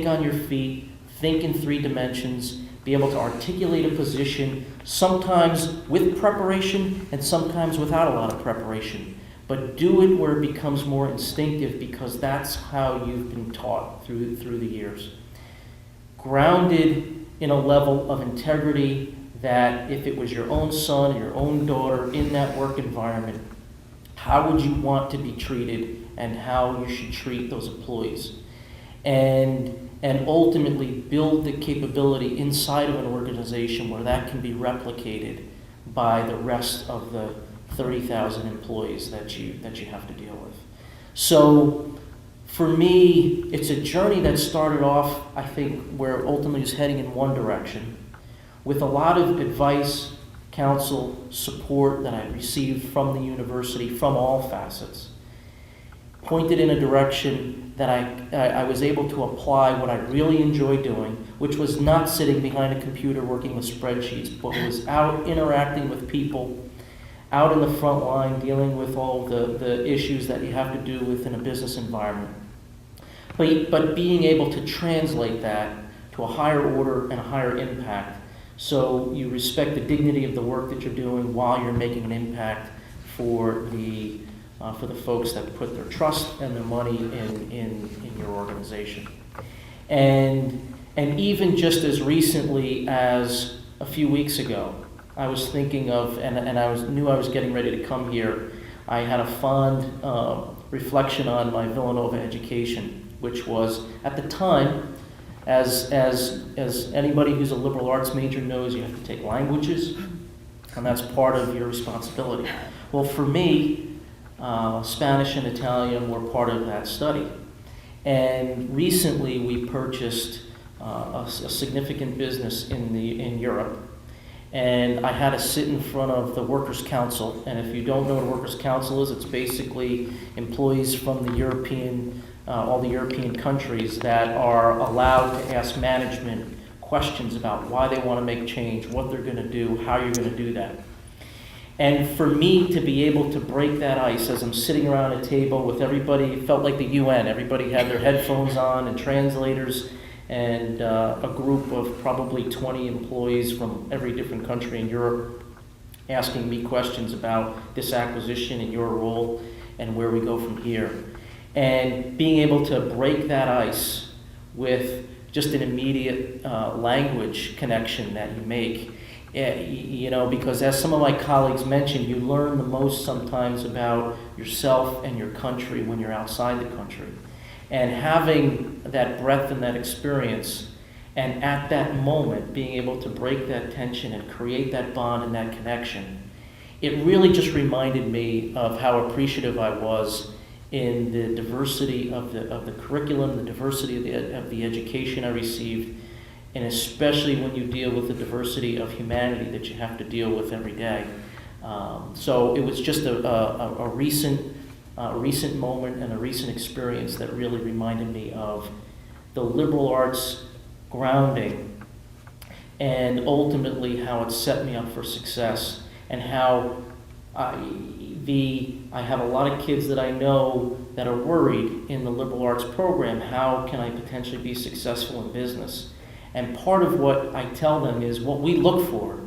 on your feet, think in 3 dimensions, be able to articulate a position, sometimes with preparation and sometimes without a lot of preparation. But do it where it becomes more instinctive, because that's how you've been taught through the years. Grounded in a level of integrity that if it was your own son, your own daughter in that work environment, how would you want to be treated and how you should treat those employees? And ultimately build the capability inside of an organization where that can be replicated by the rest of the 30,000 employees that you have to deal with. So for me, it's a journey that started off, I think, where ultimately is heading in one direction, with a lot of advice, counsel, support that I received from the university from all facets, pointed in a direction that I was able to apply what I really enjoy doing, which was not sitting behind a computer working with spreadsheets, but was out interacting with people, out in the front line, dealing with all the issues that you have to do within a business environment. But being able to translate that to a higher order and a higher impact, so you respect the dignity of the work that you're doing while you're making an impact for the folks that put their trust and their money in your organization. And even just as recently as a few weeks ago, I was thinking of, and knew I was getting ready to come here, I had a fond reflection on my Villanova education, which was, at the time, as anybody who's a liberal arts major knows, you have to take languages, and that's part of your responsibility. Well, for me, Spanish and Italian were part of that study. And recently we purchased a significant business in Europe. And I had to sit in front of the Workers' Council. And if you don't know what a Workers' Council is, it's basically employees from the all the European countries that are allowed to ask management questions about why they want to make change, what they're going to do, how you're going to do that. And for me to be able to break that ice as I'm sitting around a table with everybody, it felt like the UN. Everybody had their headphones on and translators, and a group of probably 20 employees from every different country in Europe asking me questions about this acquisition and your role and where we go from here. And being able to break that ice with just an immediate language connection that you make. You know, because as some of my colleagues mentioned, you learn the most sometimes about yourself and your country when you're outside the country. And having that breadth and that experience, and at that moment being able to break that tension and create that bond and that connection, it really just reminded me of how appreciative I was in the diversity of the curriculum, the diversity of the education I received, and especially when you deal with the diversity of humanity that you have to deal with every day. So it was just a recent moment and a recent experience that really reminded me of the liberal arts grounding, and ultimately how it set me up for success, and how I have a lot of kids that I know that are worried in the liberal arts program. How can I potentially be successful in business? And part of what I tell them is what we look for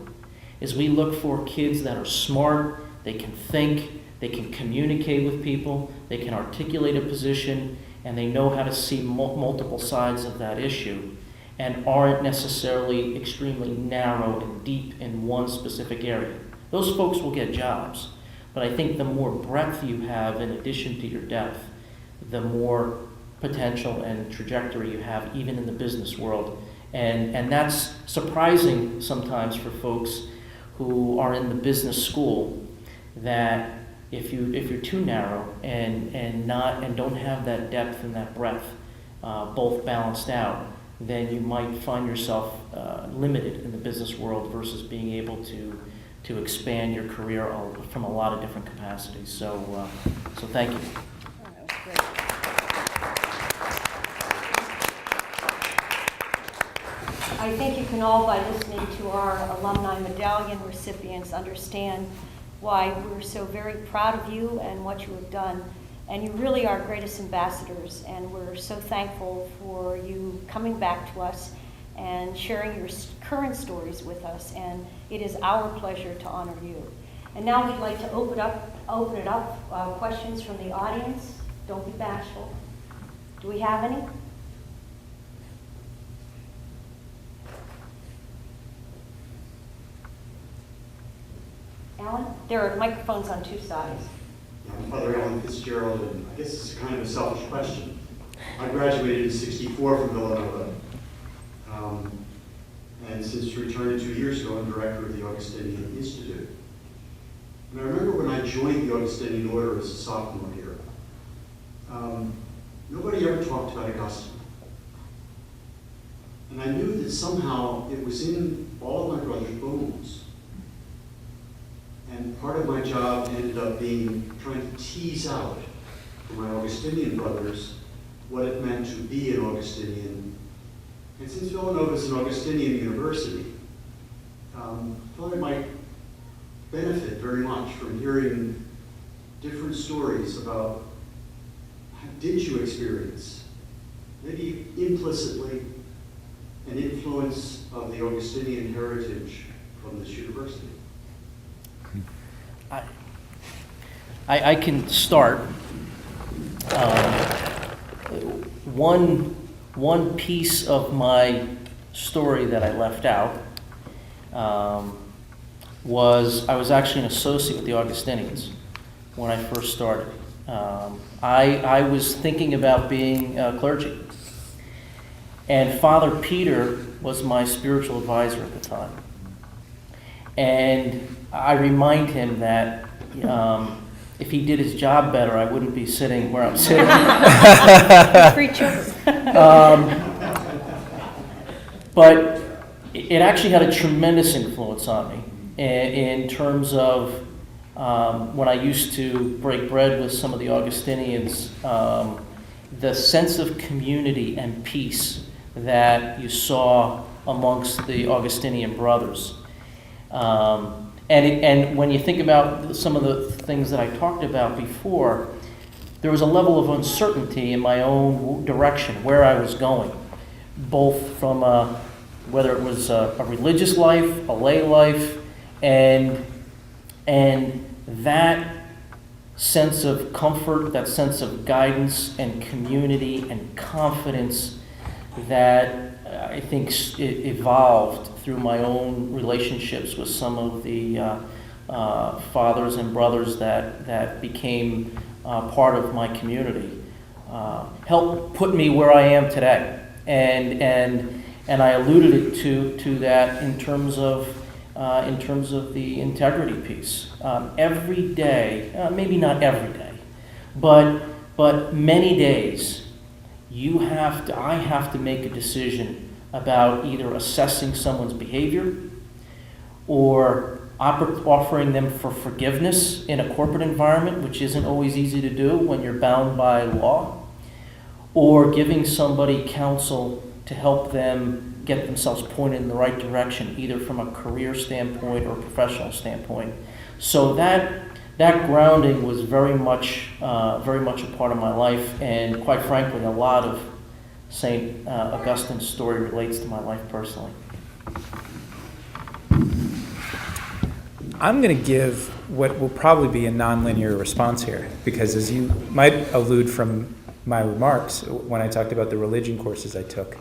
is we look for kids that are smart, they can think, they can communicate with people, they can articulate a position, and they know how to see multiple sides of that issue, and aren't necessarily extremely narrow and deep in one specific area. Those folks will get jobs, but I think the more breadth you have in addition to your depth, the more potential and trajectory you have even in the business world. And that's surprising sometimes for folks who are in the business school, that if you're too narrow and don't have that depth and that breadth both balanced out, then you might find yourself limited in the business world versus being able to expand your career from a lot of different capacities. So thank you. That was great. I think you can all, by listening to our Alumni Medallion recipients, understand why we're so very proud of you and what you have done. And you really are greatest ambassadors, and we're so thankful for you coming back to us and sharing your current stories with us, and it is our pleasure to honor you. And now we'd like to open it up, questions from the audience. Don't be bashful. Do we have any? Alan? There are microphones on two sides. I'm Father Alan Fitzgerald, and I guess it's kind of a selfish question. I graduated in '64 from Villanova, and since returning 2 years ago, I'm director of the Augustinian Institute. And I remember when I joined the Augustinian Order as a sophomore here, nobody ever talked about Augustine. And I knew that somehow it was in all of my brother's bones. And part of my job ended up being trying to tease out from my Augustinian brothers what it meant to be an Augustinian. And since Villanova is an Augustinian university, I thought I might benefit very much from hearing different stories about how did you experience, maybe implicitly, an influence of the Augustinian heritage from this university. I can start. One piece of my story that I left out was I was actually an associate with the Augustinians when I first started. I was thinking about being clergy, and Father Peter was my spiritual advisor at the time. And I remind him that if he did his job better, I wouldn't be sitting where I'm sitting. Free children. But it actually had a tremendous influence on me in terms of when I used to break bread with some of the Augustinians, the sense of community and peace that you saw amongst the Augustinian brothers. And when you think about some of the things that I talked about before, there was a level of uncertainty in my own direction, where I was going, both from whether it was a religious life, a lay life, and that sense of comfort, that sense of guidance and community and confidence that I think evolved through my own relationships with some of the fathers and brothers that became part of my community, helped put me where I am today. And I alluded to that in terms of the integrity piece. Every day, maybe not every day, but many days, I have to make a decision about either assessing someone's behavior or offering them for forgiveness in a corporate environment, which isn't always easy to do when you're bound by law, or giving somebody counsel to help them get themselves pointed in the right direction, either from a career standpoint or a professional standpoint. So that grounding was very much a part of my life, and quite frankly, a lot of St. Augustine's story relates to my life personally. I'm going to give what will probably be a nonlinear response here, because as you might allude from my remarks when I talked about the religion courses I took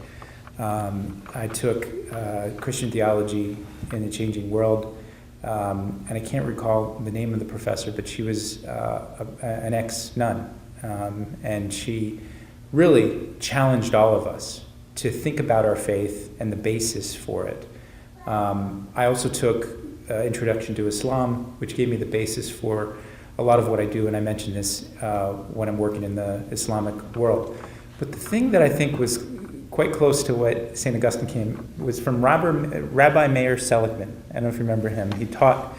Christian theology in a changing world, and I can't recall the name of the professor, but she was an ex-nun, and she really challenged all of us to think about our faith and the basis for it. I also took Introduction to Islam, which gave me the basis for a lot of what I do, and I mentioned this when I'm working in the Islamic world. But the thing that I think was quite close to what St. Augustine came was from Rabbi Meir Seligman. I don't know if you remember him. He taught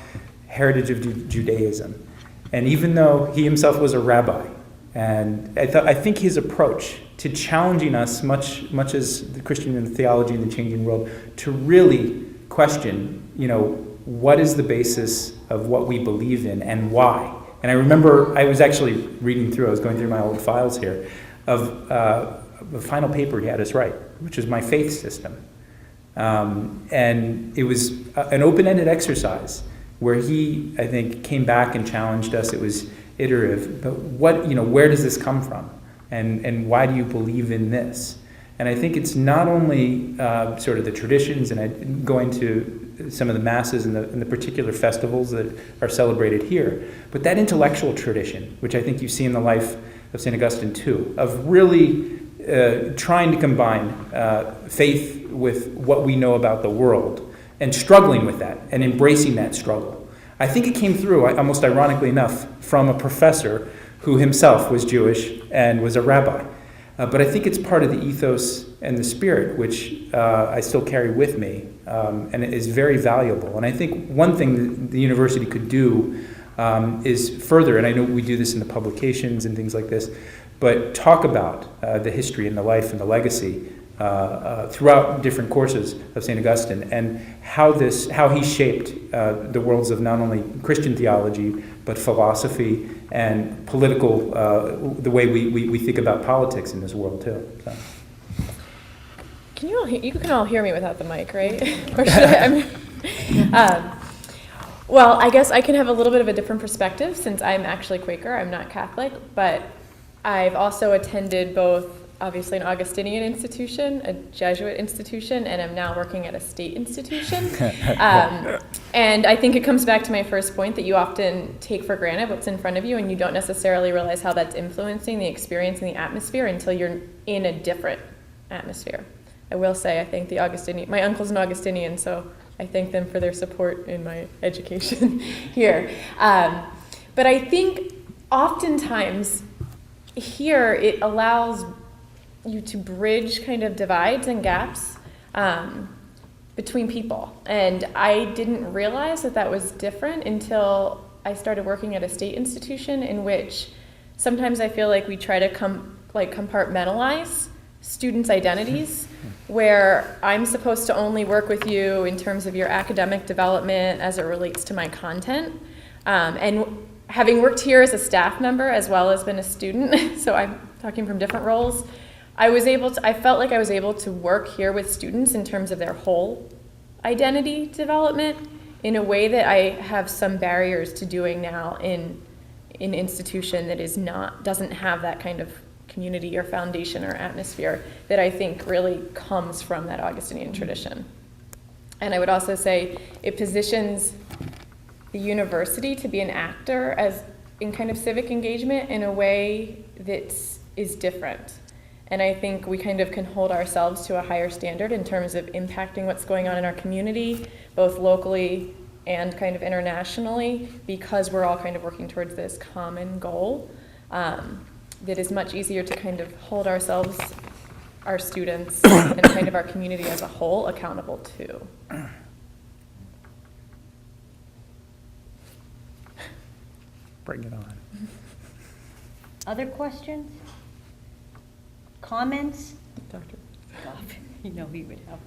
heritage of Judaism. And even though he himself was a rabbi, and I think his approach to challenging us, much as the Christian theology in the changing world, to really question, what is the basis of what we believe in and why? And I remember I was going through my old files here, of the final paper he had us write, which is my faith system. And it was an open-ended exercise where he, I think, came back and challenged us. It was iterative, but where does this come from? And why do you believe in this? And I think it's not only sort of the traditions, and I going to some of the masses and the particular festivals that are celebrated here, but that intellectual tradition, which I think you see in the life of St. Augustine too, of really trying to combine faith with what we know about the world, and struggling with that, and embracing that struggle. I think it came through, almost ironically enough, from a professor who himself was Jewish and was a rabbi. But I think it's part of the ethos and the spirit, which I still carry with me, and it is very valuable. And I think one thing the university could do is further, and I know we do this in the publications and things like this, but talk about the history and the life and the legacy throughout different courses of St. Augustine, and how he shaped the worlds of not only Christian theology, but philosophy and political, the way we think about politics in this world too. So. You can all hear me without the mic, right? Or should I? Well, I guess I can have a little bit of a different perspective since I'm actually Quaker. I'm not Catholic, but I've also attended both, obviously, an Augustinian institution, a Jesuit institution, and I'm now working at a state institution. And I think it comes back to my first point that you often take for granted what's in front of you, and you don't necessarily realize how that's influencing the experience and the atmosphere until you're in a different atmosphere. I will say, I think my uncle's an Augustinian, so I thank them for their support in my education here. But I think oftentimes here it allows you to bridge kind of divides and gaps between people. And I didn't realize that was different until I started working at a state institution, in which sometimes I feel like we try to compartmentalize students' identities, where I'm supposed to only work with you in terms of your academic development as it relates to my content. And having worked here as a staff member as well as been a student, so I'm talking from different roles, I felt like I was able to work here with students in terms of their whole identity development in a way that I have some barriers to doing now in an institution that doesn't have that kind of community or foundation or atmosphere that I think really comes from that Augustinian tradition. And I would also say it positions the university to be an actor in kind of civic engagement in a way that is different. And I think we kind of can hold ourselves to a higher standard in terms of impacting what's going on in our community, both locally and kind of internationally, because we're all kind of working towards this common goal that is much easier to kind of hold ourselves, our students, and kind of our community as a whole accountable to. Bring it on. Other questions? Comments? Dr. You know he would have.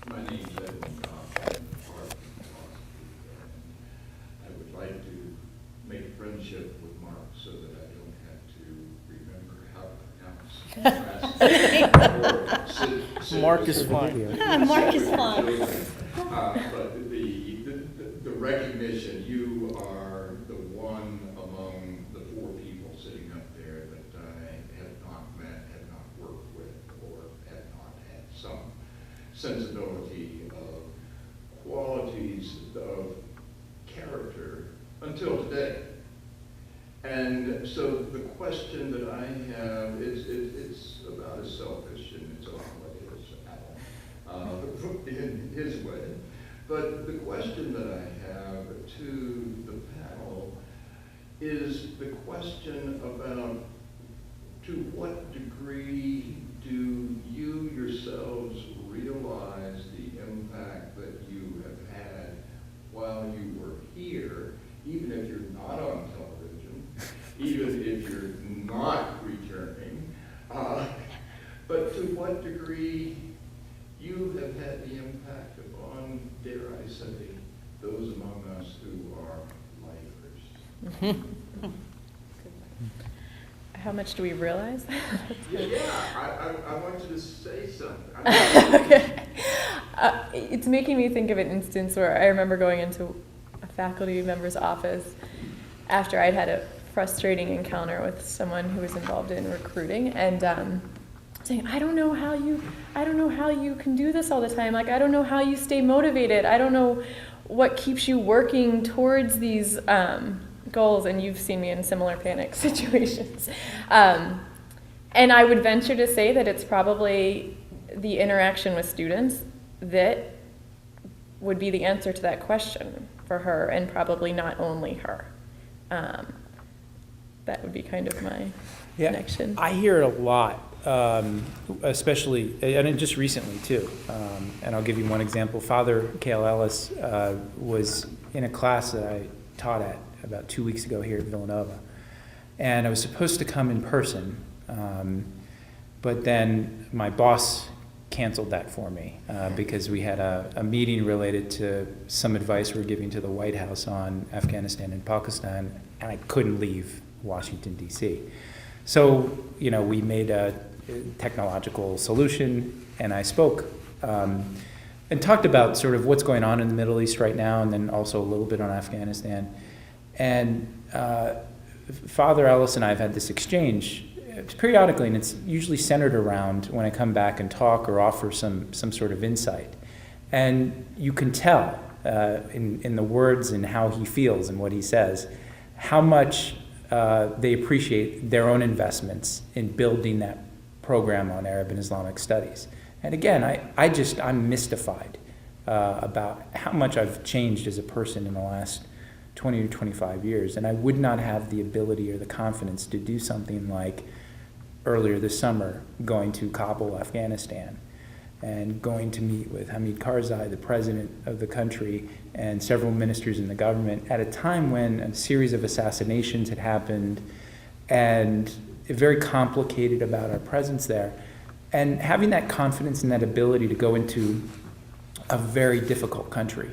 My name's Edwin Cobb. I would like to make friendship with Mark so that I don't have to remember how to pronounce his last name. Mark is fine. Mark is fine. But the recognition, you are the one among the four people sitting up there that I have not met, have not worked with, or have not had some sensibility of qualities of character until today. And so the question that I have is, it's about as selfish and it's all what is Alan, in his way. But the question that I have to the panel is the question about to what degree do you yourselves realize the impact that you have had while you were here, even if you're not on television, even if you're not returning, but to what degree you have had the impact upon, dare I say, those among us who are lifers. How much do we realize? I want you to say something. Okay. It's making me think of an instance where I remember going into a faculty member's office after I'd had a frustrating encounter with someone who was involved in recruiting, and saying, I don't know how you can do this all the time. Like, I don't know how you stay motivated. I don't know what keeps you working towards these goals. And you've seen me in similar panic situations. And I would venture to say that it's probably the interaction with students that would be the answer to that question for her, and probably not only her. That would be kind of my connection. I hear it a lot. Especially, and just recently too, and I'll give you one example. Father Cale Ellis was in a class that I taught at about 2 weeks ago here at Villanova, and I was supposed to come in person, but then my boss canceled that for me because we had a meeting related to some advice we were giving to the White House on Afghanistan and Pakistan, and I couldn't leave Washington, D.C. So, we made a technological solution, and I spoke and talked about sort of what's going on in the Middle East right now, and then also a little bit on Afghanistan. And Father Ellis and I have had this exchange periodically, and it's usually centered around when I come back and talk or offer some sort of insight. And you can tell in the words and how he feels and what he says, how much they appreciate their own investments in building that program on Arab and Islamic studies. And again, I'm mystified about how much I've changed as a person in the last 20 to 25 years. And I would not have the ability or the confidence to do something like earlier this summer going to Kabul, Afghanistan, and going to meet with Hamid Karzai, the president of the country, and several ministers in the government at a time when a series of assassinations had happened and very complicated about our presence there. And having that confidence and that ability to go into a very difficult country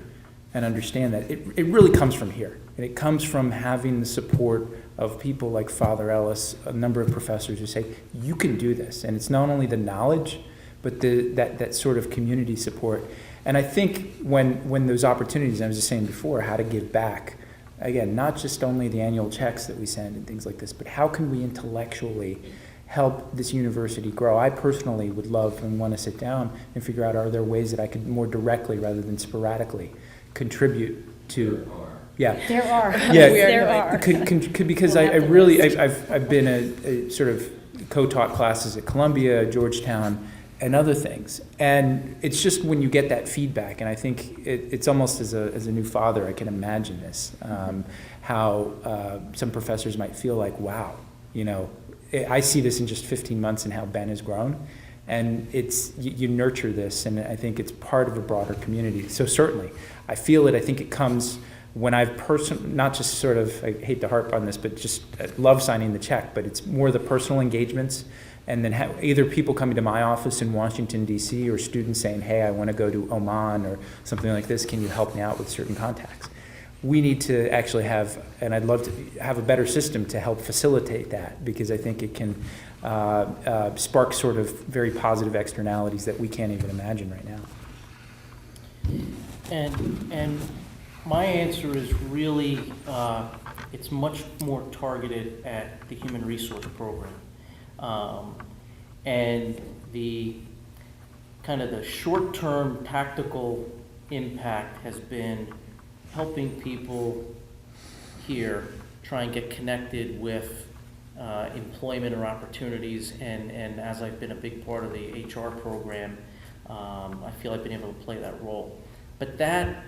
and understand that it really comes from here. And it comes from having the support of people like Father Ellis, a number of professors who say, you can do this. And it's not only the knowledge, but that sort of community support. And I think when those opportunities, I was just saying before, how to give back, again, not just only the annual checks that we send and things like this, but how can we intellectually help this university grow? I personally would love and want to sit down and figure out, are there ways that I could more directly rather than sporadically contribute to? Yeah. There are. Yeah. There are. Because We'll I have to really, list. I've been a sort of co-taught classes at Columbia, Georgetown, and other things. And it's just when you get that feedback, and I think it's almost as a new father, I can imagine this, how some professors might feel like, wow, you know, I see this in just 15 months and how Ben has grown. And it's, you nurture this, and I think it's part of a broader community. So certainly, I feel it. I think it comes when I've not just sort of, I hate to harp on this, but just love signing the check, but it's more the personal engagements, and then either people coming to my office in Washington, D.C., or students saying, hey, I want to go to Oman or something like this. Can you help me out with certain contacts? We need to actually have, and I'd love to have a better system to help facilitate that, because I think it can spark sort of very positive externalities that we can't even imagine right now. And my answer is really, it's much more targeted at the human resource program. And the kind of the short-term tactical impact has been helping people here try and get connected with employment or opportunities, and as I've been a big part of the HR program, I feel I've been able to play that role. But that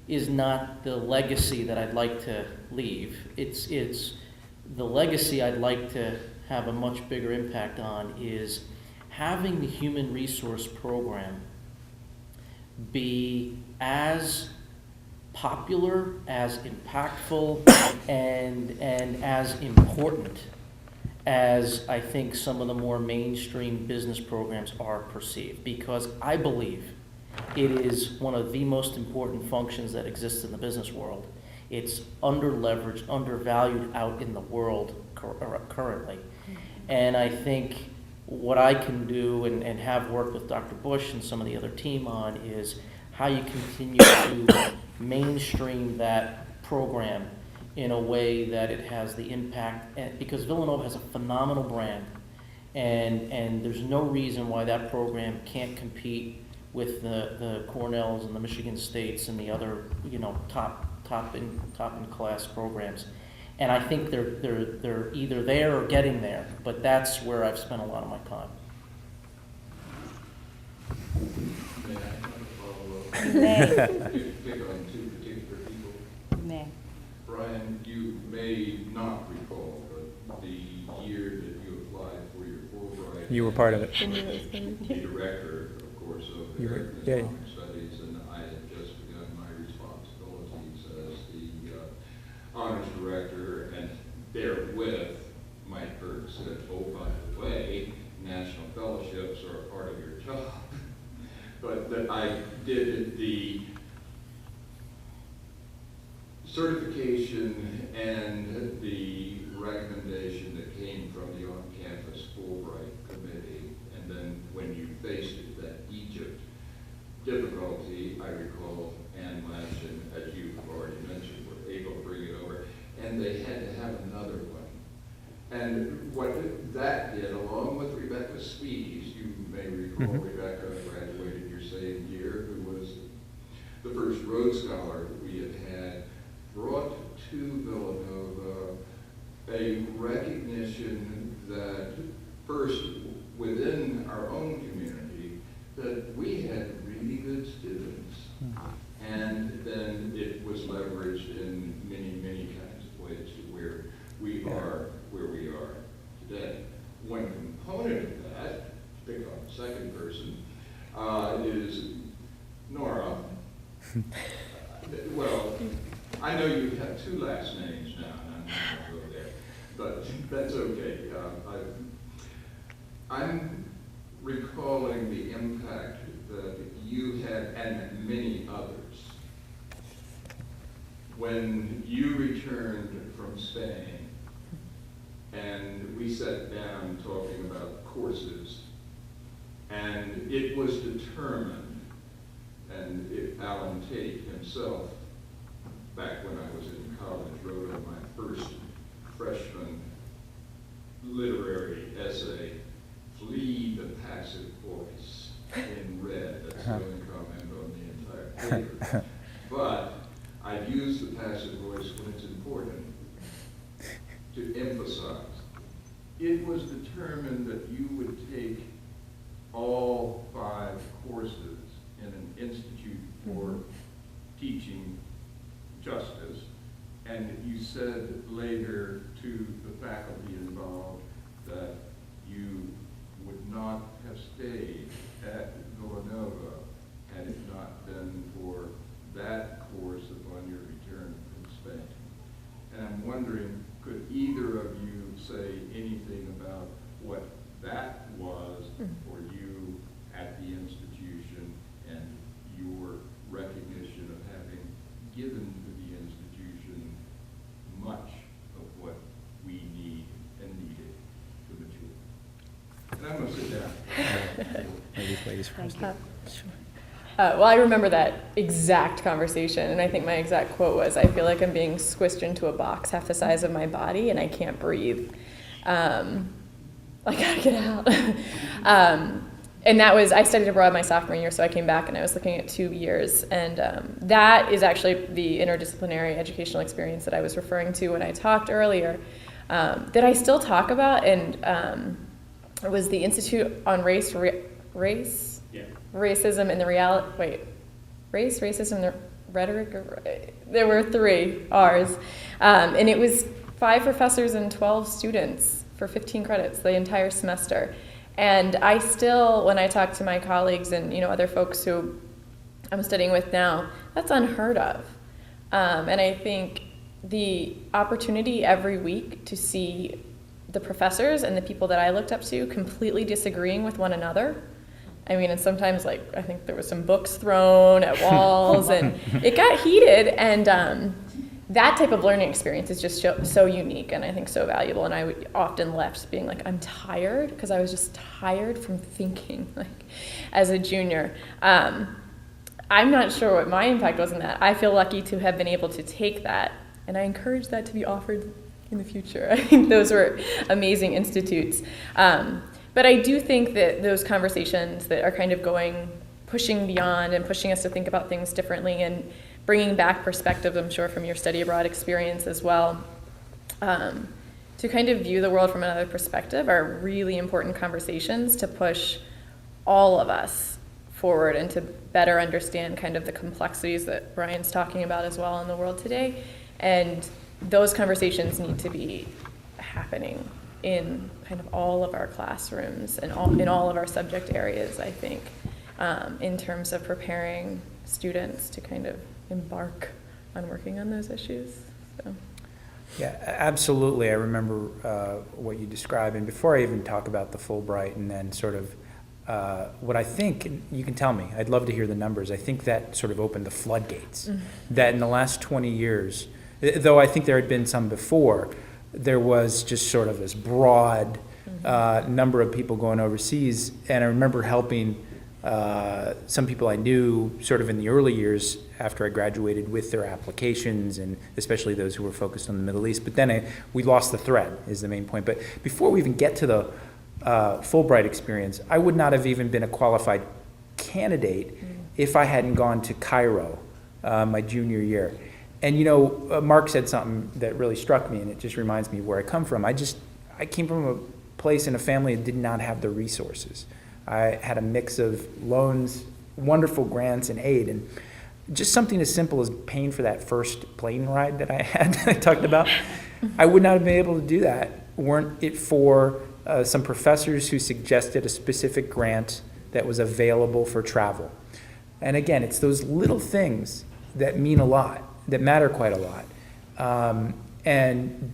is not the legacy that I'd like to leave. It's the legacy I'd like to have a much bigger impact on is having the human resource program be as popular, as impactful, and as important as I think some of the more mainstream business programs are perceived, because I believe it is one of the most important functions that exists in the business world. It's under-leveraged, undervalued out in the world currently. And I think what I can do and have worked with Dr. Bush and some of the other team on is how you continue to mainstream that program in a way that it has the impact, because Villanova has a phenomenal brand, and there's no reason why that program can't compete with the Cornells and the Michigan States and the other, you know, top in class programs. And I think they're either there or getting there, but that's where I've spent a lot of my time. May I have a follow-up? May. Pick on two particular people. May. Brian, you may not recall, but the year that you applied for your Fulbright. You were part of it. The director, of course, of You were- American yeah. Islamic Studies, and I had just begun my responsibilities as the honors director, and therewith, Mike Burke said, oh, by the way, national fellowships are a part of your job. But that I did the certification and the recommendation that came from the on-campus Fulbright committee, and then when you faced it, that Egypt difficulty, I recall Ann Lashin, as you've already mentioned, were able to bring it over, and they had to have another one. And what that did, along with Rebecca Spees, you may recall Rebecca graduated your same year, who was the first Rhodes Scholar we had, brought to Villanova a recognition that first, within our own community, that we had really good students. And then it was leveraged in many, many kinds of ways to where we are today. One component of that, to pick on the second person, is Nora. Well, I know you have two last names now, and I'm not going to go there, but that's okay. I'm recalling the impact that you had, and many others, when you returned from Spain, and we sat down talking about courses, and it was determined, and Alan Tate himself, back when I was in college, wrote on my first freshman literary essay, "Flee the passive voice," in red. That's the only comment on the entire paper. But I've used the passive voice when it's important to emphasize. It was determined that you would take all 5 courses in an institute for teaching justice, and you said later to the faculty involved that you would not have stayed at Villanova had it not been for that course upon your return from Spain. And I'm wondering, could either of you say anything about what that was for you at the institution and your recognition of having given to the institution much of what we need and needed to mature? And I'm going to sit down. Maybe ladies first. Well, I remember that exact conversation, and I think my exact quote was, "I feel like I'm being squished into a box half the size of my body, and I can't breathe. I gotta get out." And that was, I studied abroad my sophomore year, so I came back and I was looking at 2 years, and that is actually the interdisciplinary educational experience that I was referring to when I talked earlier, that I still talk about, and it was the Institute on Racism and the Race, Racism, and the Rhetoric. There were 3 R's. And it was 5 professors and 12 students for 15 credits the entire semester. And I still, when I talk to my colleagues and other folks who I'm studying with now, that's unheard of. And I think the opportunity every week to see the professors and the people that I looked up to completely disagreeing with one another. I mean, and sometimes, I think there was some books thrown at walls, and it got heated, and that type of learning experience is just so unique, and I think so valuable, and I would often left being like, I'm tired, because I was just tired from thinking, as a junior. I'm not sure what my impact was in that. I feel lucky to have been able to take that, and I encourage that to be offered in the future. I think those were amazing institutes. But I do think that those conversations that are kind of pushing beyond and pushing us to think about things differently and bringing back perspective, I'm sure, from your study abroad experience as well, to kind of view the world from another perspective are really important conversations to push all of us forward and to better understand kind of the complexities that Brian's talking about as well in the world today. And those conversations need to be happening in kind of all of our classrooms and in all of our subject areas, I think, in terms of preparing students to kind of embark on working on those issues. So. Yeah, absolutely. I remember what you described, and before I even talk about the Fulbright and then sort of what I think, you can tell me, I'd love to hear the numbers, I think that sort of opened the floodgates, that in the last 20 years, though I think there had been some before, there was just sort of this broad number of people going overseas, and I remember helping some people I knew sort of in the early years after I graduated with their applications, and especially those who were focused on the Middle East. But then we lost the thread, is the main point. But before we even get to the Fulbright experience, I would not have even been a qualified candidate if I hadn't gone to Cairo my junior year. And Mark said something that really struck me, and it just reminds me of where I come from. I came from a place in a family that did not have the resources. I had a mix of loans, wonderful grants, and aid, and just something as simple as paying for that first plane ride that I had, I talked about. I would not have been able to do that weren't it for some professors who suggested a specific grant that was available for travel. And again, it's those little things that mean a lot, that matter quite a lot. And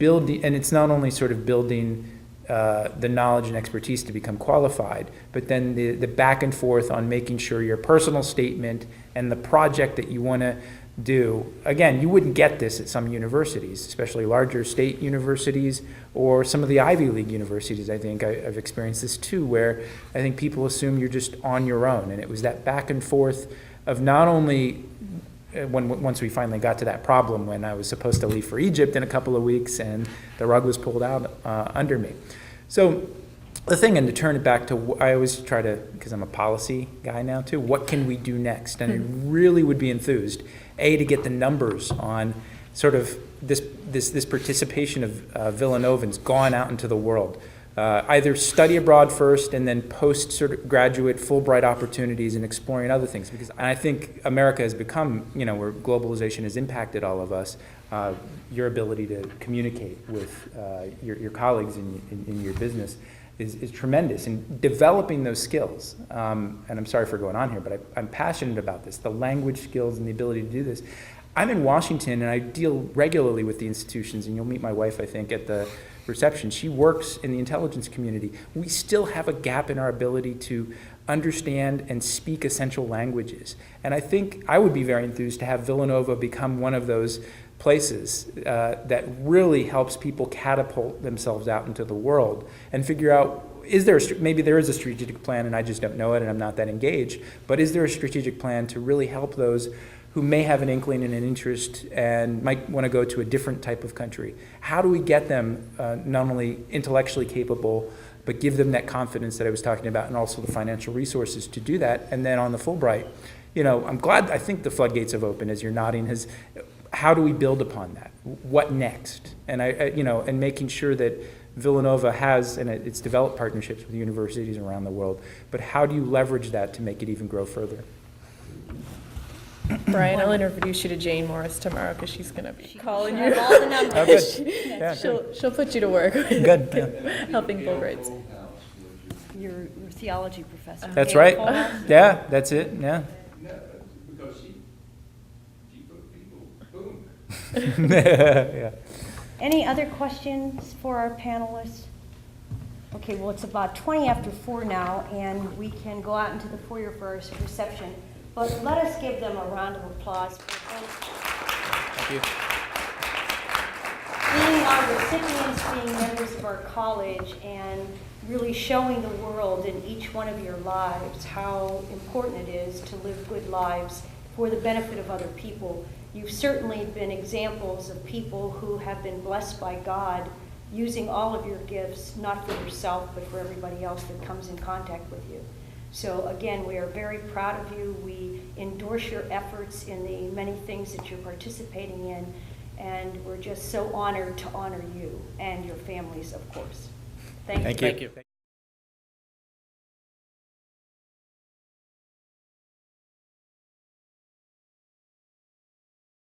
it's not only sort of building the knowledge and expertise to become qualified, but then the back and forth on making sure your personal statement and the project that you want to do. Again, you wouldn't get this at some universities, especially larger state universities or some of the Ivy League universities. I think I've experienced this too, where I think people assume you're just on your own. And it was that back and forth of not only once we finally got to that problem when I was supposed to leave for Egypt in a couple of weeks and the rug was pulled out under me. So the thing, and to turn it back to, I always try to, because I'm a policy guy now too, what can we do next? And I really would be enthused, to get the numbers on sort of this participation of Villanovans gone out into the world. Either study abroad first and then post sort of graduate Fulbright opportunities and exploring other things. Because I think America has become, where globalization has impacted all of us, your ability to communicate with your colleagues in your business is tremendous. And developing those skills, and I'm sorry for going on here, but I'm passionate about this, the language skills and the ability to do this. I'm in Washington and I deal regularly with the institutions, and you'll meet my wife, I think, at the reception. She works in the intelligence community. We still have a gap in our ability to understand and speak essential languages. And I think I would be very enthused to have Villanova become one of those places that really helps people catapult themselves out into the world and figure out, maybe there is a strategic plan and I just don't know it and I'm not that engaged, but is there a strategic plan to really help those who may have an inkling and an interest and might want to go to a different type of country? How do we get them not only intellectually capable, but give them that confidence that I was talking about and also the financial resources to do that? And then on the Fulbright, I'm glad, I think the floodgates have opened as you're nodding. How do we build upon that? What next? And and making sure that Villanova has, and it's developed partnerships with universities around the world, but how do you leverage that to make it even grow further? Brian, I'll introduce you to Jane Morris tomorrow because she's going to be calling you. All the numbers. Oh, good. Yeah, She'll put you to work. Good. Yeah. Helping Fulbrights. Your theology professor. That's right. Yeah, that's it. Yeah. No, because she put people, boom. Yeah. Any other questions for our panelists? Okay, well, it's about 20 after 4 now, and we can go out into the foyer for our reception. But let us give them a round of applause for Thank you. being our recipients, being members of our college, and really showing the world in each one of your lives how important it is to live good lives for the benefit of other people. You've certainly been examples of people who have been blessed by God using all of your gifts, not for yourself, but for everybody else that comes in contact with you. So again, we are very proud of you. We endorse your efforts in the many things that you're participating in, and we're just so honored to honor you and your families, of course. Thank you. Thank you.